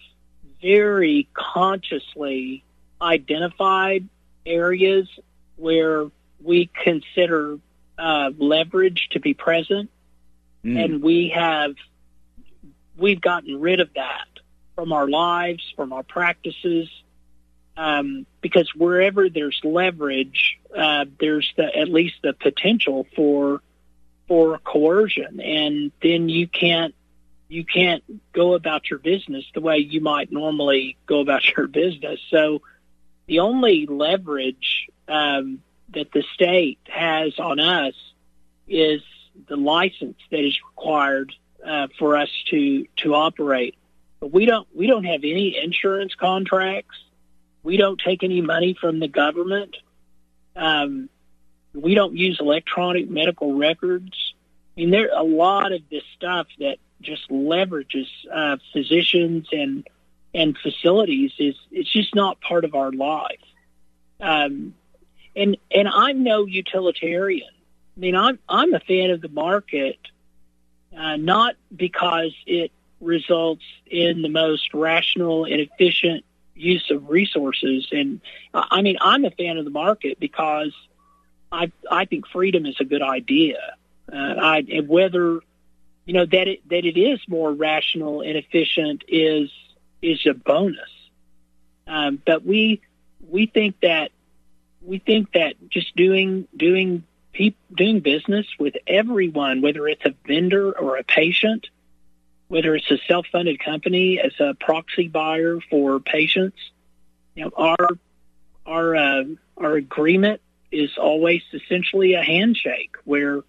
very consciously identified areas where we consider leverage to be present. And we've gotten rid of that from our lives, from our practices, because wherever there's leverage, there's at least the potential for coercion, and then you can't go about your business the way you might normally go about your business. So the only leverage that the state has on us is the license that is required for us to operate. But we don't have any insurance contracts. We don't take any money from the government. We don't use electronic medical records. I mean, there a lot of this stuff that just leverages physicians and facilities it's just not part of our life. And I'm no utilitarian. I mean, I'm a fan of the market, not because it results in the most rational and efficient use of resources. And I mean, I'm a fan of the market because I think freedom is a good idea. And whether that it is more rational and efficient is a bonus. But we think that just doing doing business with everyone, whether it's a vendor or a patient, whether it's a self-funded company as a proxy buyer for patients. Our agreement is always essentially a handshake where,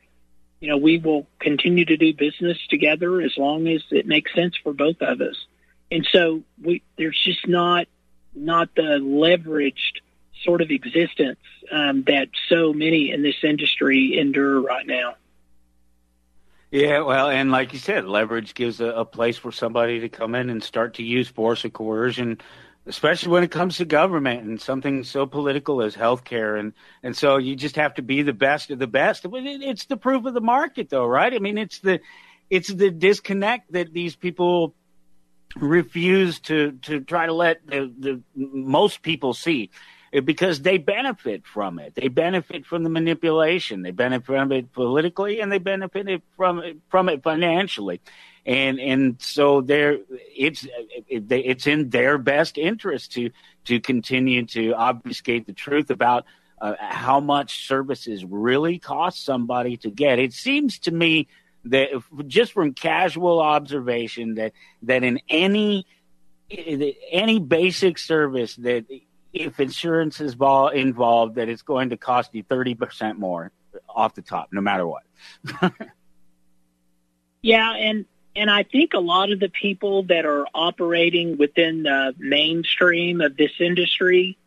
we will continue to do business together as long as it makes sense for both of us. And so there's just not the leveraged sort of existence that so many in this industry endure right now. Yeah, well, and like you said, leverage gives a place for somebody to come in and start to use force or coercion, especially when it comes to government and something so political as healthcare. And so you just have to be the best of the best. It's the proof of the market, though, right? I mean, it's the disconnect that these people refuse to try to let the most people see, because they benefit from it. They benefit from the manipulation. They benefit from it politically, and they benefit from it financially. And so it's in their best interest to continue to obfuscate the truth about how much services really cost somebody to get. It seems to me that just from casual observation that in any basic service, that if insurance is involved, that it's going to cost you 30% more off the top, no matter what. Yeah, and I think a lot of the people that are operating within the mainstream of this industry,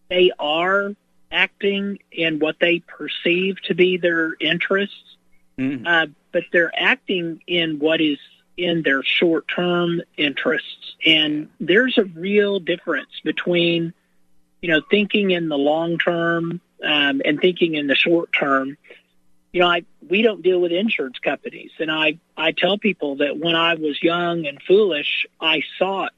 they are acting in what they perceive to be their interests, but they're acting in what is in their short-term interests. And there's a real difference between, thinking in the long term and thinking in the short term. We don't deal with insurance companies. And I tell people that when I was young and foolish, I sought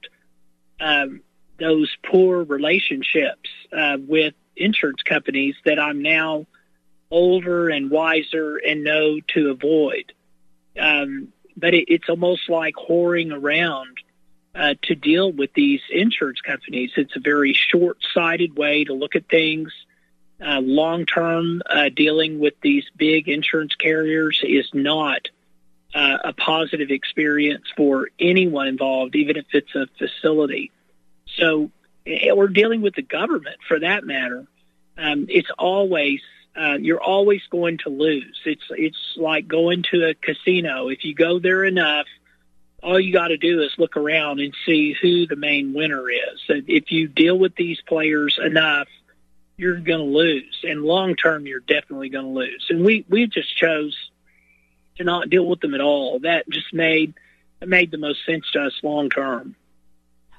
those poor relationships with insurance companies that I'm now older and wiser and know to avoid. But it's almost like whoring around to deal with these insurance companies. It's a very short-sighted way to look at things. Long-term, dealing with these big insurance carriers is not a positive experience for anyone involved, even if it's a facility. So, or dealing with the government for that matter. It's always, you're always going to lose. It's like going to a casino. If you go there enough, all you got to do is look around and see who the main winner is. If you deal with these players enough, you're going to lose. And long term, you're definitely going to lose. And we just chose to not deal with them at all. That just made the most sense to us long term.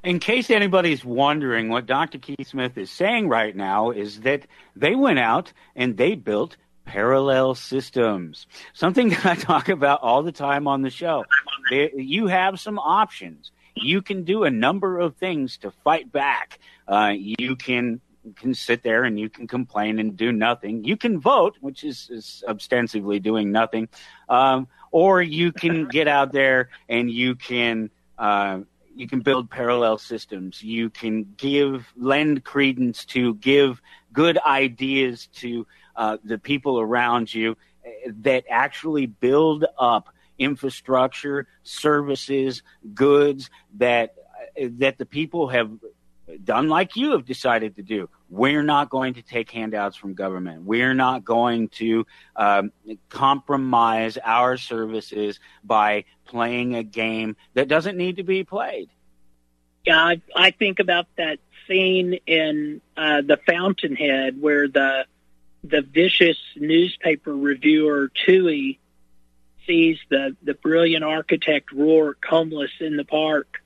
In case anybody's wondering, what Dr. Keith Smith is saying right now is that they went out and they built parallel systems, something that I talk about all the time on the show. You have some options. You can do a number of things to fight back. You can sit there and you can complain and do nothing. You can vote, which is ostensibly doing nothing, or you can get out there and you can build parallel systems. You can lend credence to, give good ideas to the people around you that actually build up infrastructure, services, goods that the people have done like you have decided to do. We're not going to take handouts from government. We're not going to compromise our services by playing a game that doesn't need to be played. Yeah, I think about that scene in The Fountainhead where the vicious newspaper reviewer Toohey sees the brilliant architect Rourke homeless in the park.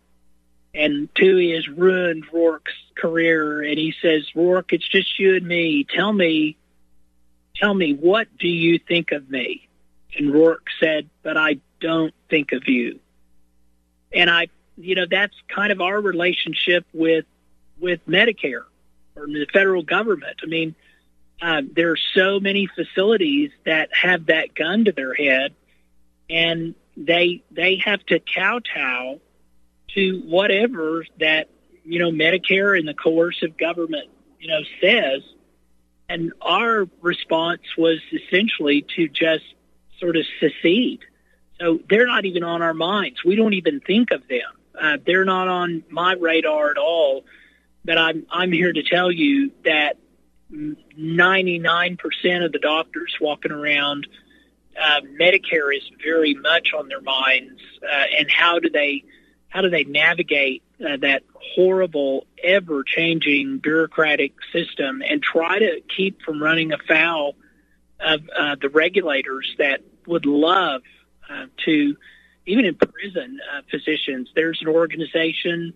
And Toohey has ruined Rourke's career, and he says, "Rourke, it's just you and me. Tell me, what do you think of me?" And Rourke said, "But I don't think of you." And that's kind of our relationship with Medicare or the federal government. I mean, there are so many facilities that have that gun to their head, and they have to kowtow to whatever that, Medicare and the coercive government, says. And our response was essentially to just sort of secede. So they're not even on our minds. We don't even think of them. They're not on my radar at all. But I'm here to tell you that 99% of the doctors walking around, Medicare is very much on their minds. And how do they navigate that horrible, ever-changing bureaucratic system and try to keep from running afoul of the regulators that would love to, even imprison physicians. There's an organization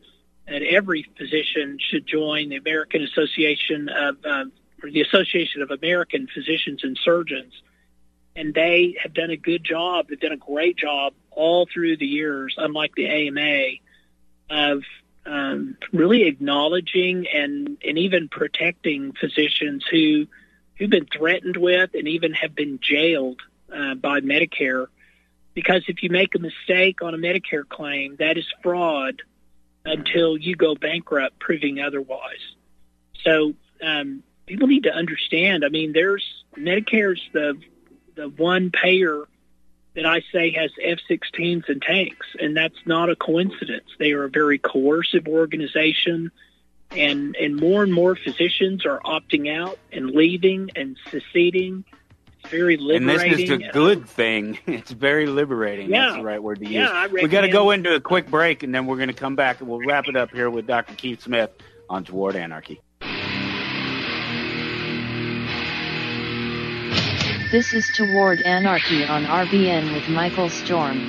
that every physician should join, the American Association of, or the Association of American Physicians and Surgeons. And they have done a good job. They've done a great job all through the years, unlike the AMA, of really acknowledging and even protecting physicians who've been threatened with and even have been jailed by Medicare. Because if you make a mistake on a Medicare claim, that is fraud until you go bankrupt proving otherwise. So people need to understand, I mean, Medicare's the one payer that I say has F-16s and tanks, and that's not a coincidence. They are a very coercive organization, and more physicians are opting out and leaving and seceding. It's very liberating. And this is a good thing. It's very liberating. Yeah. That's the right word to use. Yeah, We got to go into a quick break, and then we're going to come back, and we'll wrap it up here with Dr. Keith Smith on Toward Anarchy. This is Toward Anarchy on RBN with Michael Storm.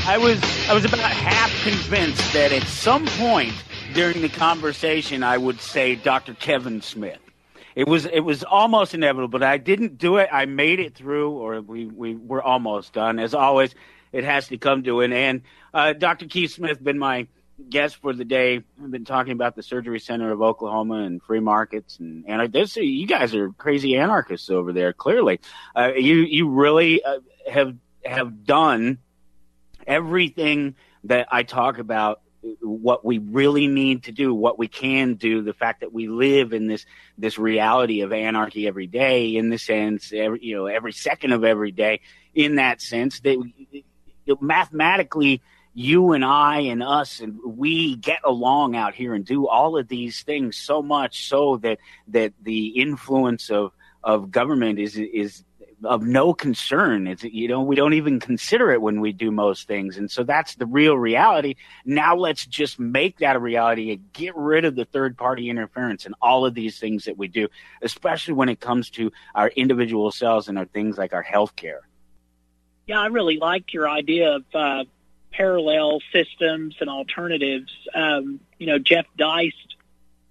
I was about half convinced that at some point during the conversation I would say Dr. Kevin Smith. It was almost inevitable, but I didn't do it. I made it through, or we were almost done. As always, it has to come to an end. Dr. Keith Smith been my guest for the day. I've been talking about the Surgery Center of Oklahoma and free markets, and you guys are crazy anarchists over there. Clearly, you really have done everything that I talk about. What we really need to do, what we can do, the fact that we live in this reality of anarchy every day, in the sense, every second of every day, in that sense that mathematically you and I and us and we get along out here and do all of these things so much so that the influence of government is of no concern. It's, we don't even consider it when we do most things. And so that's the real reality. Now let's just make that a reality and get rid of the third party interference and all of these things that we do, especially when it comes to our individual selves and our things like our health care. Yeah, I really like your idea of parallel systems and alternatives. Jeff Deist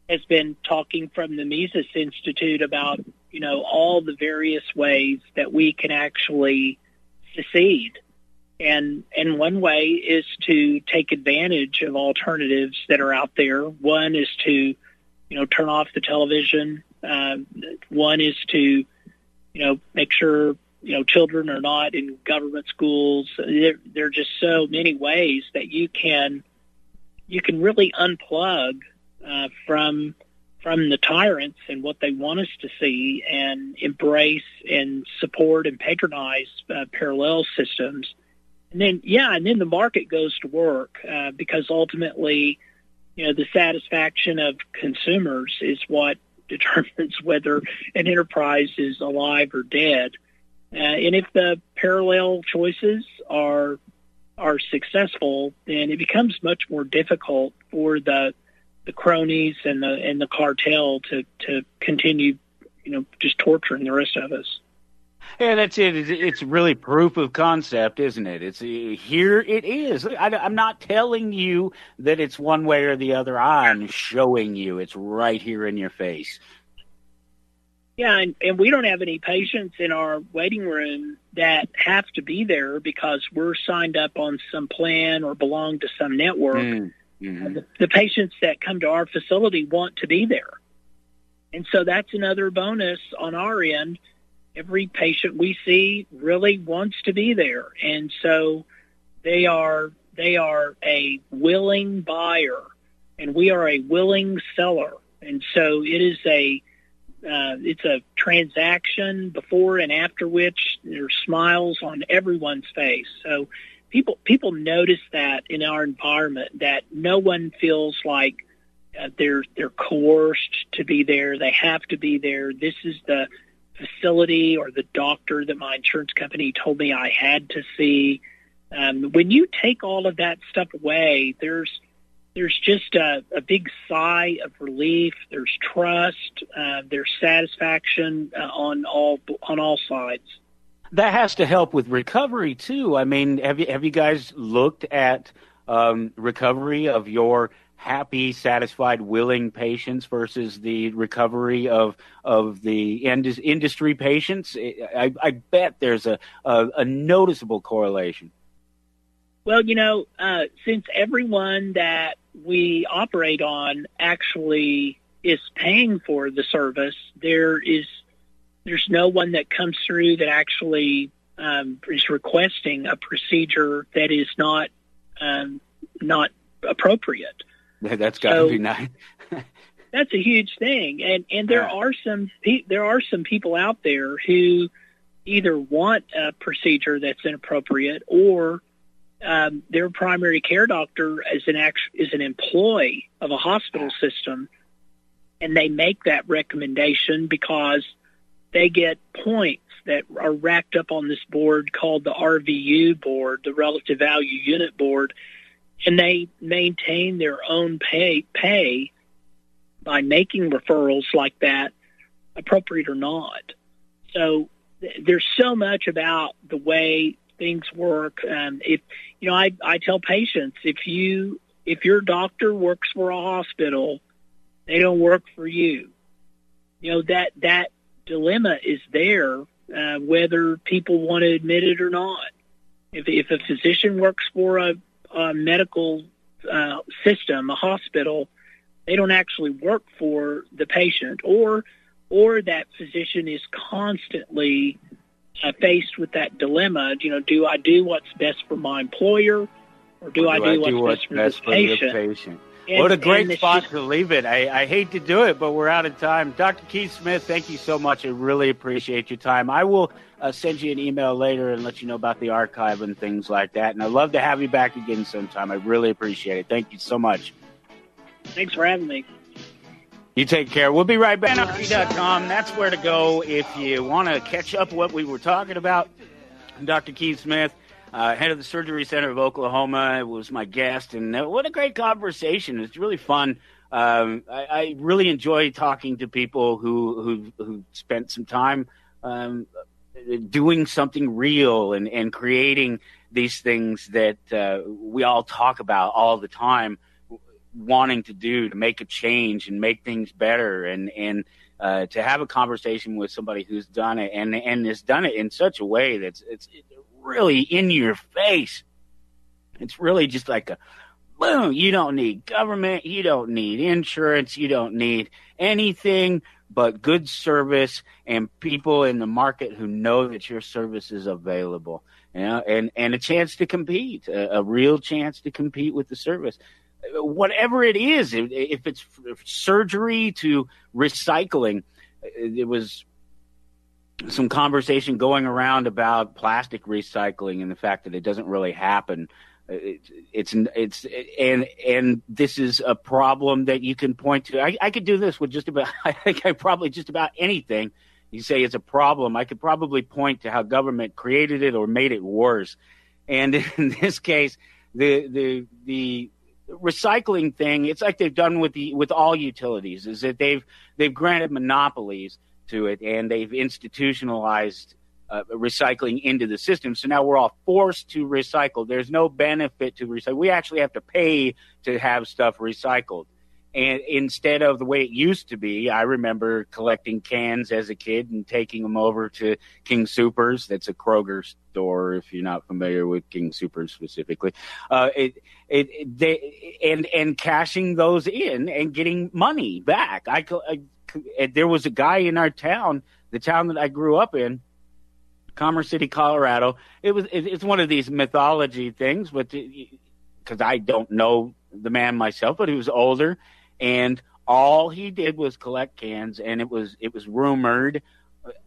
has been talking from the Mises Institute about, all the various ways that we can actually secede. And one way is to take advantage of alternatives that are out there. One is to, turn off the television. One is to, make sure, children are not in government schools. There are just so many ways that you can really unplug from the tyrants and what they want us to see, and embrace and support and patronize parallel systems. And then the market goes to work because ultimately, the satisfaction of consumers is what determines whether an enterprise is alive or dead. And if the parallel choices are successful, then it becomes much more difficult for the cronies and the cartel to continue, just torturing the rest of us. Yeah, that's it. It's really proof of concept, isn't it? It's here it is. I'm not telling you that it's one way or the other. I'm showing you. It's right here in your face. Yeah, and we don't have any patients in our waiting room that have to be there because we're signed up on some plan or belong to some network. Mm-hmm. The patients that come to our facility want to be there. And so that's another bonus on our end. Every patient we see really wants to be there. And so they are a willing buyer, and we are a willing seller. And so it is it's a transaction before and after which there's smiles on everyone's face. So people notice that in our environment, that no one feels like they're coerced to be there. They have to be there. This is the facility or the doctor that my insurance company told me I had to see. When you take all of that stuff away, there's just a big sigh of relief. There's trust. There's satisfaction on all sides. That has to help with recovery too. I mean, have you guys looked at recovery of your happy, satisfied, willing patients versus the recovery of the industry patients? I bet there's a noticeable correlation. Well, since everyone that we operate on actually is paying for the service, there's no one that comes through that actually is requesting a procedure that is not appropriate. That's got to be nice. That's a huge thing, and there are some people out there who either want a procedure that's inappropriate, or their primary care doctor is an employee of a hospital system, and they make that recommendation because they get points that are racked up on this board called the RVU board, the Relative Value Unit board, and they maintain their own pay by making referrals like that, appropriate or not. So there's so much about the way things work. I tell patients, if your doctor works for a hospital, they don't work for you. That dilemma is there, whether people want to admit it or not. If a physician works for a medical system, a hospital, they don't actually work for the patient, or that physician is constantly faced with that dilemma. Do I do what's best for my employer, or do I do what's best for this patient? What a great spot to leave it. I hate to do it, but we're out of time. Dr. Keith Smith, thank you so much. I really appreciate your time. I will send you an email later and let you know about the archive and things like that. And I'd love to have you back again sometime. I really appreciate it. Thank you so much. Thanks for having me. You take care. We'll be right back. Anarchy.com. That's where to go if you want to catch up what we were talking about. Dr. Keith Smith, head of the Surgery Center of Oklahoma, was my guest, and what a great conversation. It's really fun. I really enjoy talking to people who spent some time doing something real and creating these things that we all talk about all the time, wanting to do to make a change and make things better, and to have a conversation with somebody who's done it and has done it in such a way that's it's really in your face. It's really just like a boom. You don't need government, you don't need insurance, you don't need anything but good service and people in the market who know that your service is available, and a chance to compete, a real chance to compete with the service. Whatever it is, if it's surgery to recycling, there was some conversation going around about plastic recycling and the fact that it doesn't really happen. And this is a problem that you can point to. I could do this with just about, I think probably just about anything. You say it's a problem, I could probably point to how government created it or made it worse. And in this case, the recycling thing, it's like they've done with all utilities, is that they've granted monopolies to it, and they've institutionalized recycling into the system. So now we're all forced to recycle. There's no benefit to recycle. We actually have to pay to have stuff recycled. And instead of the way it used to be, I remember collecting cans as a kid and taking them over to King Soopers. That's a Kroger store, if you're not familiar with King Soopers specifically. And cashing those in and getting money back. There was a guy in our town, the town that I grew up in, Commerce City, Colorado. It's one of these mythology things, but because I don't know the man myself, but he was older. And All he did was collect cans, and it was rumored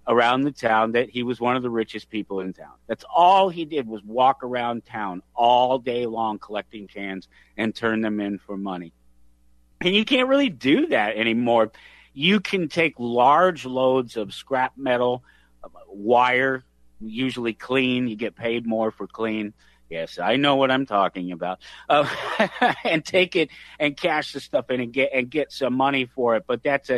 around the town that he was one of the richest people in town. That's all he did, was walk around town all day long collecting cans and turn them in for money. And you can't really do that anymore. You can take large loads of scrap metal, wire, usually clean. You get paid more for clean. Yes, I know what I'm talking about. And take it and cash the stuff in and get some money for it. But that's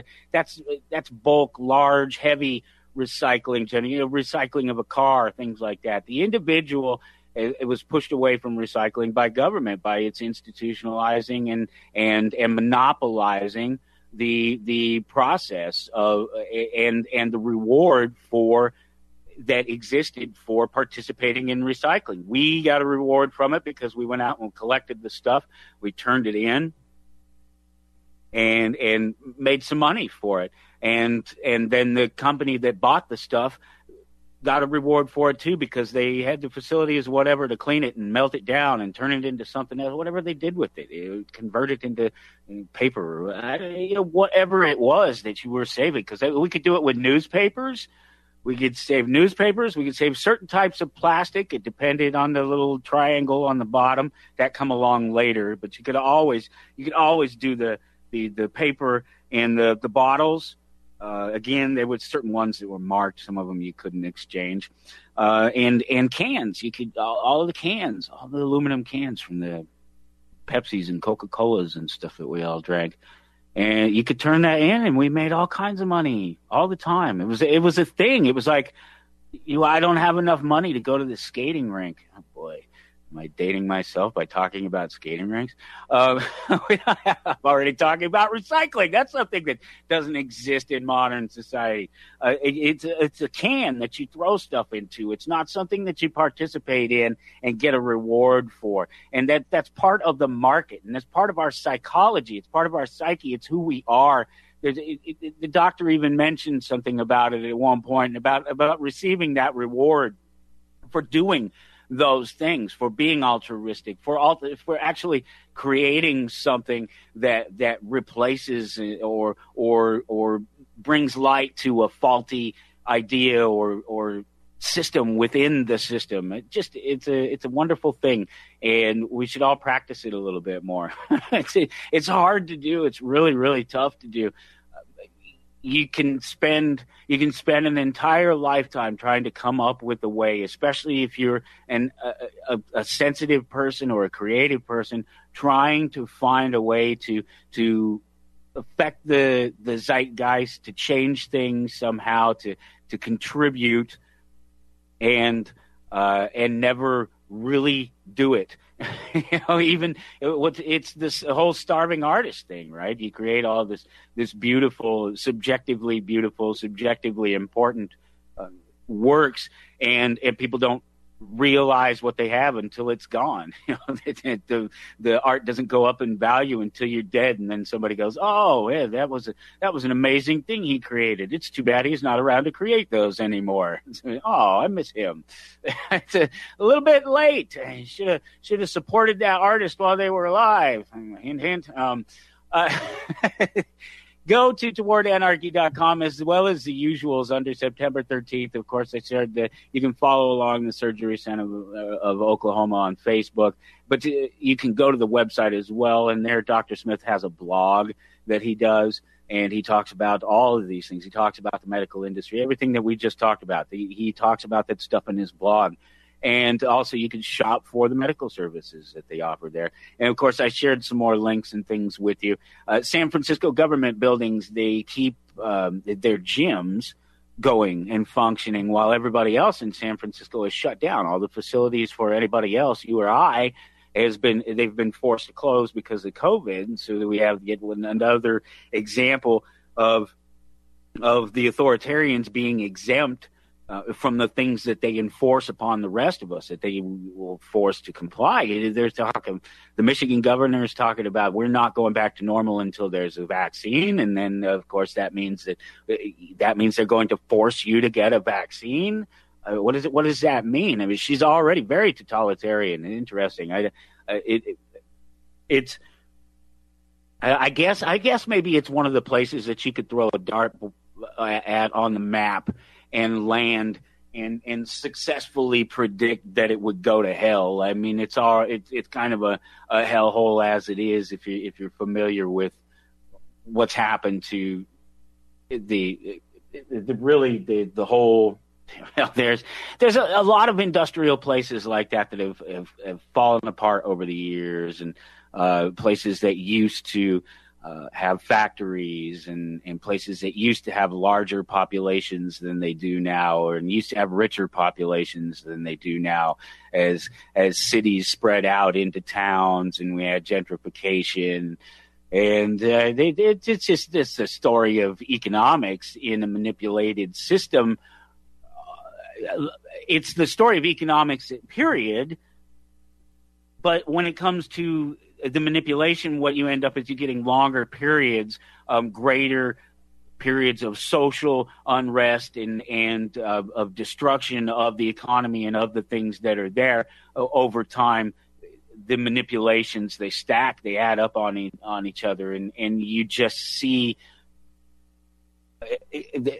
bulk, large, heavy recycling, recycling of a car, things like that. The individual, it was pushed away from recycling by government, by its institutionalizing and monopolizing the process of and the reward for that existed for participating in recycling. We got a reward from it because we went out and collected the stuff, we turned it in, and made some money for it. And then the company that bought the stuff got a reward for it too, because they had the facilities, whatever, to clean it and melt it down and turn it into something else, whatever they did with it, convert it into paper, whatever it was that you were saving. Because we could do it with newspapers. We could save newspapers. We could save certain types of plastic. It depended on the little triangle on the bottom that come along later. But you could always do the paper and the bottles. Again, there were certain ones that were marked. Some of them you couldn't exchange. And cans. You could all of the cans, all the aluminum cans from the Pepsis and Coca-Colas and stuff that we all drank. And you could turn that in, and we made all kinds of money all the time. It was a thing. It was like, I don't have enough money to go to the skating rink. Oh boy, am I dating myself by talking about skating rinks? I'm already talking about recycling. That's something that doesn't exist in modern society. It's a can that you throw stuff into. It's not something that you participate in and get a reward for. And that's part of the market, and that's part of our psychology. It's part of our psyche. It's who we are. The doctor even mentioned something about it at one point, about receiving that reward for doing those things, for being altruistic, for actually creating something that replaces or brings light to a faulty idea or system within the system. It's a wonderful thing, and we should all practice it a little bit more. It's hard to do. It's really, really tough to do. You can spend an entire lifetime trying to come up with a way, especially if you're a sensitive person or a creative person, trying to find a way to affect the zeitgeist, to change things somehow, to contribute, and never really do it. Even it's this whole starving artist thing, right? You create all this beautiful, subjectively important works, and people don't realize what they have until it's gone. The art doesn't go up in value until you're dead, and then somebody goes, "Oh, yeah, that was an amazing thing he created. It's too bad he's not around to create those anymore." Oh, I miss him. It's a little bit late. Should have supported that artist while they were alive. Hint, hint. Go to towardanarchy.com, as well as the usuals under September 13th. Of course, I shared that you can follow along the Surgery Center of Oklahoma on Facebook, but you can go to the website as well. And there, Dr. Smith has a blog that he does, and he talks about all of these things. He talks about the medical industry, everything that we just talked about. He talks about that stuff in his blog. And also you can shop for the medical services that they offer there. And, of course, I shared some more links and things with you. San Francisco government buildings, they keep their gyms going and functioning while everybody else in San Francisco is shut down. All the facilities for anybody else, you or I, they've been forced to close because of COVID. And so we have yet another example of the authoritarians being exempt from the things that they enforce upon the rest of us, that they will force to comply. They're talking, the Michigan governor is talking about, we're not going back to normal until there's a vaccine. And then, of course, that means they're going to force you to get a vaccine. What does that mean? I mean, she's already very totalitarian and interesting. I guess maybe it's one of the places that you could throw a dart at on the map and land and successfully predict that it would go to hell. I mean, it's kind of a hellhole as it is if you're familiar with what's happened to the whole. Well, there's a lot of industrial places like that have fallen apart over the years, and places that used to have factories and places that used to have larger populations than they do now, and used to have richer populations than they do now, as cities spread out into towns and we had gentrification. And it's just a story of economics in a manipulated system. It's the story of economics, period. But when it comes to the manipulation, what you end up is you're getting longer periods, greater periods of social unrest and of destruction of the economy and of the things that are there over time. The manipulations, they stack, they add up on each other, and you just see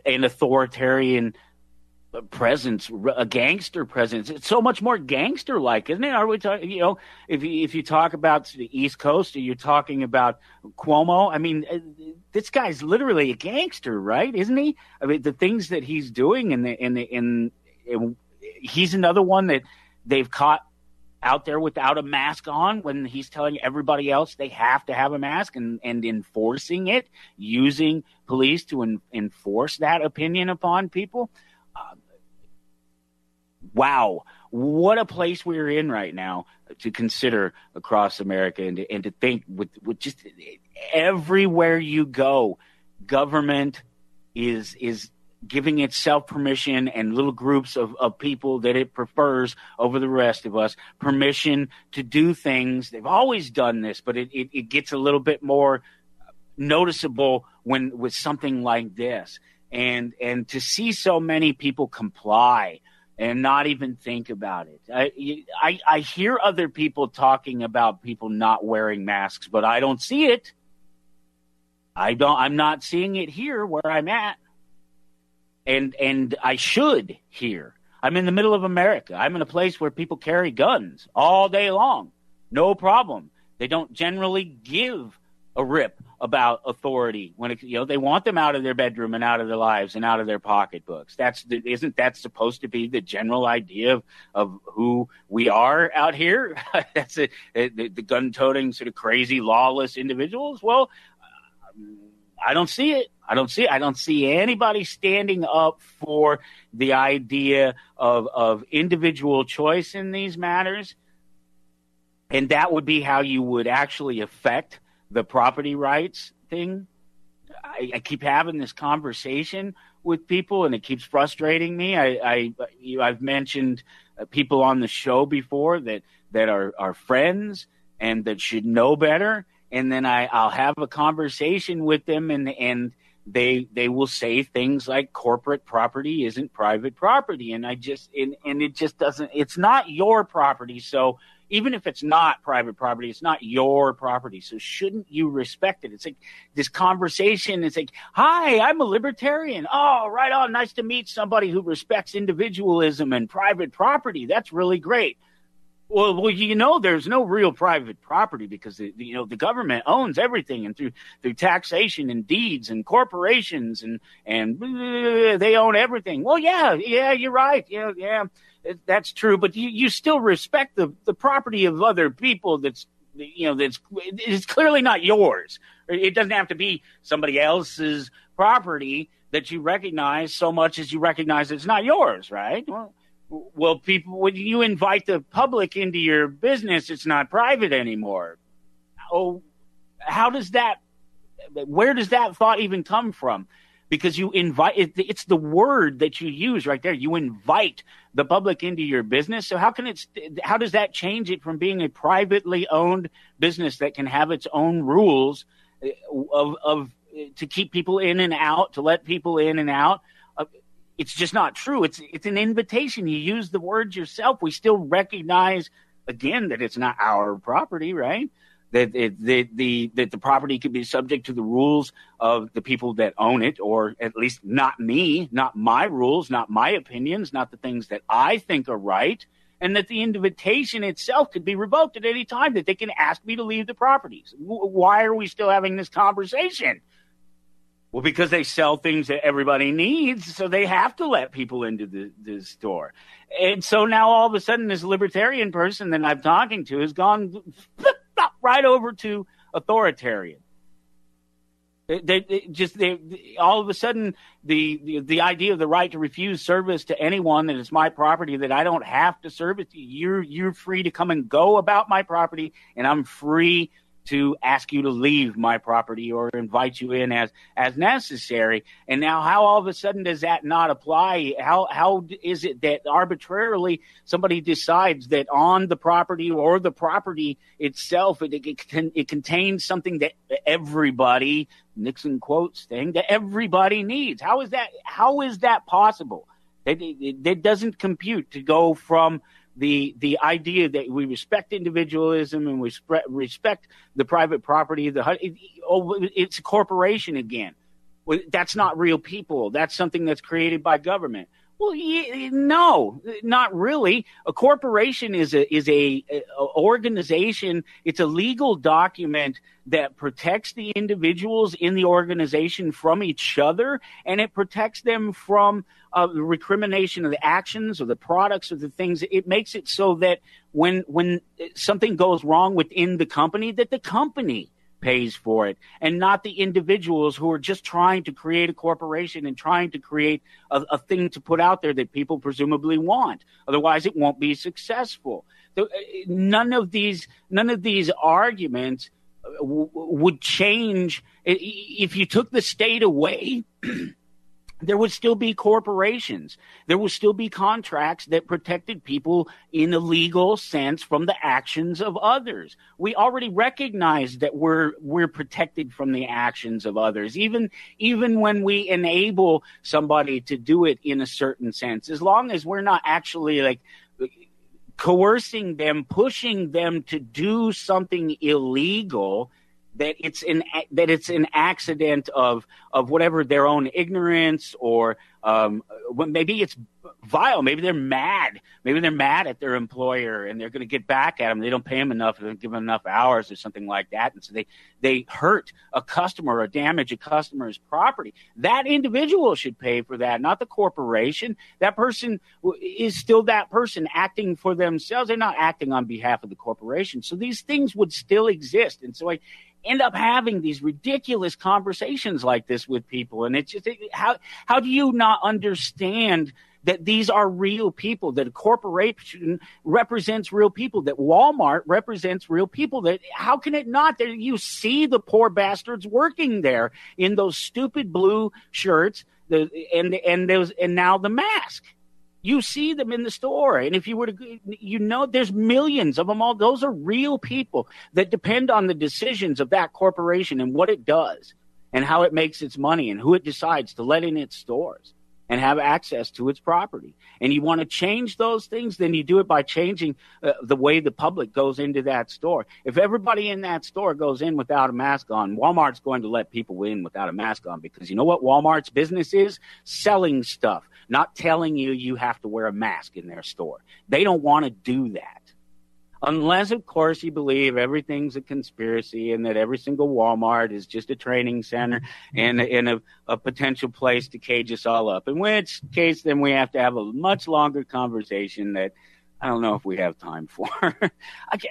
an authoritarian presence, a gangster presence. It's so much more gangster-like, isn't it? Are we talking? If you talk about the East Coast, or you're talking about Cuomo, I mean, this guy's literally a gangster, right? Isn't he? I mean, the things that he's doing, and he's another one that they've caught out there without a mask on when he's telling everybody else they have to have a mask, and enforcing it, using police to enforce that opinion upon people. Wow, what a place we're in right now to consider across America, and to think with just everywhere you go, government is giving itself permission, and little groups of people that it prefers over the rest of us permission to do things. They've always done this, but it gets a little bit more noticeable with something like this. And to see so many people comply and not even think about it. I hear other people talking about people not wearing masks, but I don't see it. I'm not seeing it here where I'm at. And I should here. I'm in the middle of America. I'm in a place where people carry guns all day long. No problem. They don't generally give a rip about authority when they want them out of their bedroom and out of their lives and out of their pocketbooks. Isn't that supposed to be the general idea of who we are out here? That's the gun-toting, sort of crazy, lawless individuals. Well, I don't see it. I don't see anybody standing up for the idea of individual choice in these matters. And that would be how you would actually affect the property rights thing. I keep having this conversation with people, and it keeps frustrating me. I've mentioned people on the show before that are friends and that should know better. And then I'll have a conversation with them, and they will say things like corporate property isn't private property. And it just doesn't, it's not your property. So even if it's not private property, it's not your property. So shouldn't you respect it? It's like this conversation. It's like, hi, I'm a libertarian. Oh, right on. Nice to meet somebody who respects individualism and private property. That's really great. Well, there's no real private property because the government owns everything, and through taxation and deeds and corporations and they own everything. Well, yeah, you're right. Yeah, that's true. But you still respect the property of other people. It's clearly not yours. It doesn't have to be somebody else's property that you recognize so much as you recognize it's not yours, right? Well, people, when you invite the public into your business, it's not private anymore. Oh, where does that thought even come from? Because you invite, it's the word that you use right there. You invite the public into your business. So how does that change it from being a privately owned business that can have its own rules to keep people in and out, to let people in and out? It's just not true. It's an invitation. You use the words yourself. We still recognize, again, that it's not our property, right? that the property could be subject to the rules of the people that own it, or at least not me, not my rules, not my opinions, not the things that I think are right, and that the invitation itself could be revoked at any time, that they can ask me to leave the properties. Why are we still having this conversation? Well, because they sell things that everybody needs, so they have to let people into the store. And so now all of a sudden this libertarian person that I'm talking to has gone right over to authoritarian. All of a sudden the idea of the right to refuse service to anyone that is my property, that I don't have to service you're free to come and go about my property, and I'm free to ask you to leave my property or invite you in as necessary. And now how all of a sudden does that not apply? How is it that arbitrarily somebody decides that on the property or the property itself, it contains something that everybody, Nixon quotes thing, that everybody needs? How is that possible? That doesn't compute to go from the idea that we respect individualism and we respect the private property. It's a corporation again. Well, that's not real people. That's something that's created by government. Well, no, not really. A corporation is a organization. It's a legal document that protects the individuals in the organization from each other, and it protects them from the recrimination of the actions or the products or the things. It makes it so that when something goes wrong within the company, that the company pays for it, and not the individuals who are just trying to create a corporation and trying to create a thing to put out there that people presumably want. Otherwise, it won't be successful. None of these arguments would change if you took the state away. There would still be corporations. There would still be contracts that protected people in a legal sense from the actions of others. We already recognize that we're protected from the actions of others, even when we enable somebody to do it in a certain sense, as long as we're not actually like coercing them, pushing them to do something illegal. That it's an accident of whatever their own ignorance, or maybe it's vile. Maybe they're mad. Maybe they're mad at their employer and they're going to get back at them. They don't pay them enough. They don't give them enough hours or something like that. And so they hurt a customer or damage a customer's property. That individual should pay for that, not the corporation. That person is still that person acting for themselves. They're not acting on behalf of the corporation. So these things would still exist. And so I end up having these ridiculous conversations like this with people. And it's just, how do you not understand that these are real people, that a corporation represents real people, that Walmart represents real people? That how can it not? That you see the poor bastards working there in those stupid blue shirts, and now the mask. You see them in the store. And if you were to, there's millions of them all. Those are real people that depend on the decisions of that corporation and what it does and how it makes its money and who it decides to let in its stores and have access to its property. And you want to change those things, then you do it by changing the way the public goes into that store. If everybody in that store goes in without a mask on, Walmart's going to let people in without a mask on, because you know what Walmart's business is? Selling stuff, not telling you have to wear a mask in their store. They don't want to do that. Unless, of course, you believe everything's a conspiracy and that every single Walmart is just a training center and a potential place to cage us all up. In which case, then we have to have a much longer conversation that I don't know if we have time for.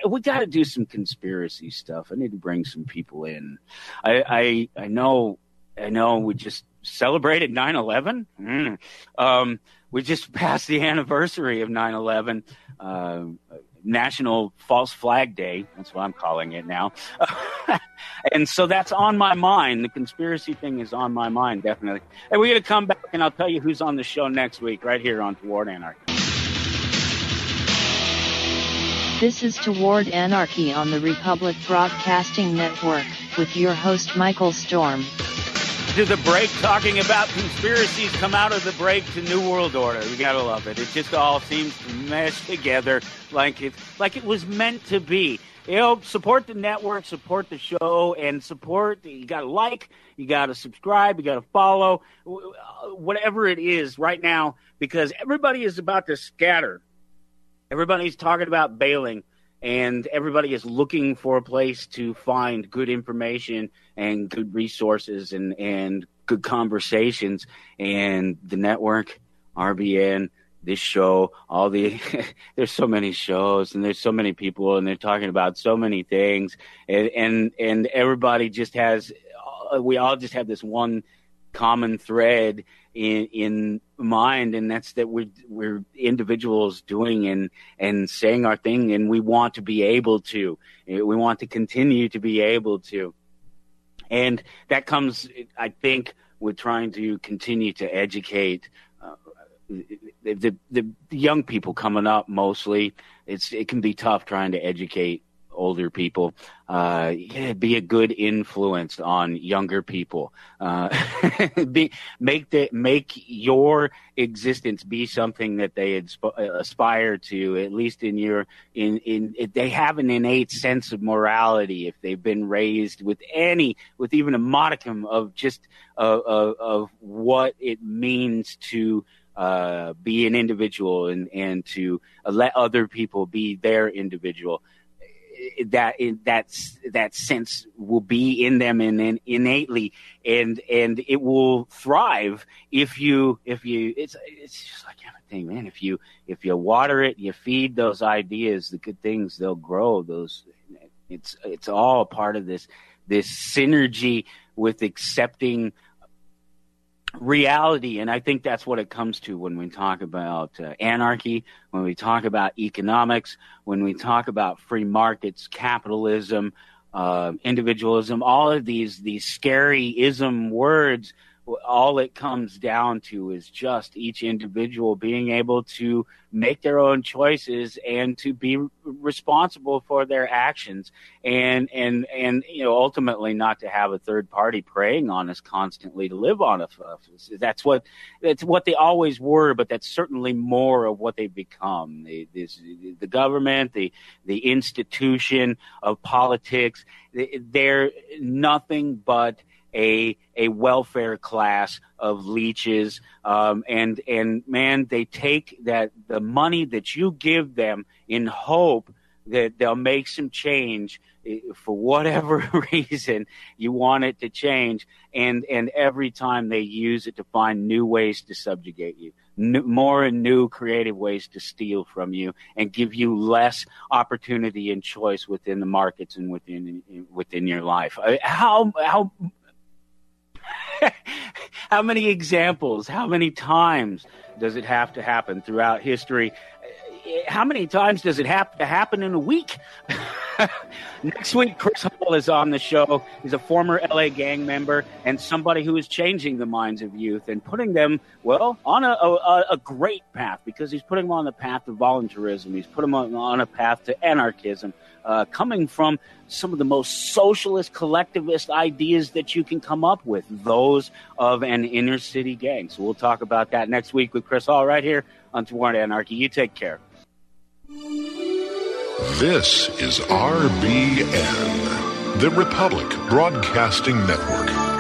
We got to do some conspiracy stuff. I need to bring some people in. I know we just celebrated 9/11. We just passed the anniversary of 9/11. National False Flag Day. That's what I'm calling it now. And so that's on my mind. The conspiracy thing is on my mind, definitely. And we're going to come back, and I'll tell you who's on the show next week, right here on Toward Anarchy. This is Toward Anarchy on the Republic Broadcasting Network, with your host, Michael Storm. To the break, talking about conspiracies, come out of the break to New World Order. We gotta love it. It just all seems to mesh together like it was meant to be. support the network, support the show, and support. You got to like, you got to subscribe, you got to follow, whatever it is right now, because everybody is about to scatter. Everybody's talking about bailing, and everybody is looking for a place to find good information and good resources and good conversations. And the network, RBN, this show, there's so many shows and there's so many people and they're talking about so many things, and everybody just we all just have this one common thread in mind, and that's that we're individuals doing and saying our thing, and we want to continue to be able to, and that comes, I think, with trying to continue to educate the young people coming up. Mostly it can be tough trying to educate older people. Be a good influence on younger people. Make your existence be something that they aspire to, at least if they have an innate sense of morality, if they've been raised with even a modicum of just of what it means to be an individual and to let other people be their individual. That sense will be in them and innately, and it will thrive if you it's just like everything, man. If you water it, you feed those ideas, the good things, they'll grow. It's all part of this synergy with accepting reality. And I think that's what it comes to when we talk about anarchy, when we talk about economics, when we talk about free markets, capitalism, individualism, all of these scary ism words. All it comes down to is just each individual being able to make their own choices and to be responsible for their actions, and ultimately not to have a third party preying on us constantly to live on us. That's what they always were, but that's certainly more of what they've become. The government, the institution of politics, they're nothing but a welfare class of leeches, and man, they take the money that you give them in hope that they'll make some change for whatever reason you want it to change, and every time they use it to find new ways to subjugate you, more and new creative ways to steal from you and give you less opportunity and choice within the markets and within your life. How many examples, how many times does it have to happen throughout history? How many times does it have to happen in a week? Next week, Chris Hall is on the show. He's a former LA gang member and somebody who is changing the minds of youth and putting them, on a great path, because he's putting them on the path of voluntarism. He's put them on a path to anarchism, coming from some of the most socialist, collectivist ideas that you can come up with, those of an inner city gang. So we'll talk about that next week with Chris Hall right here on Toward Anarchy. You take care. This is RBN, the Republic Broadcasting Network.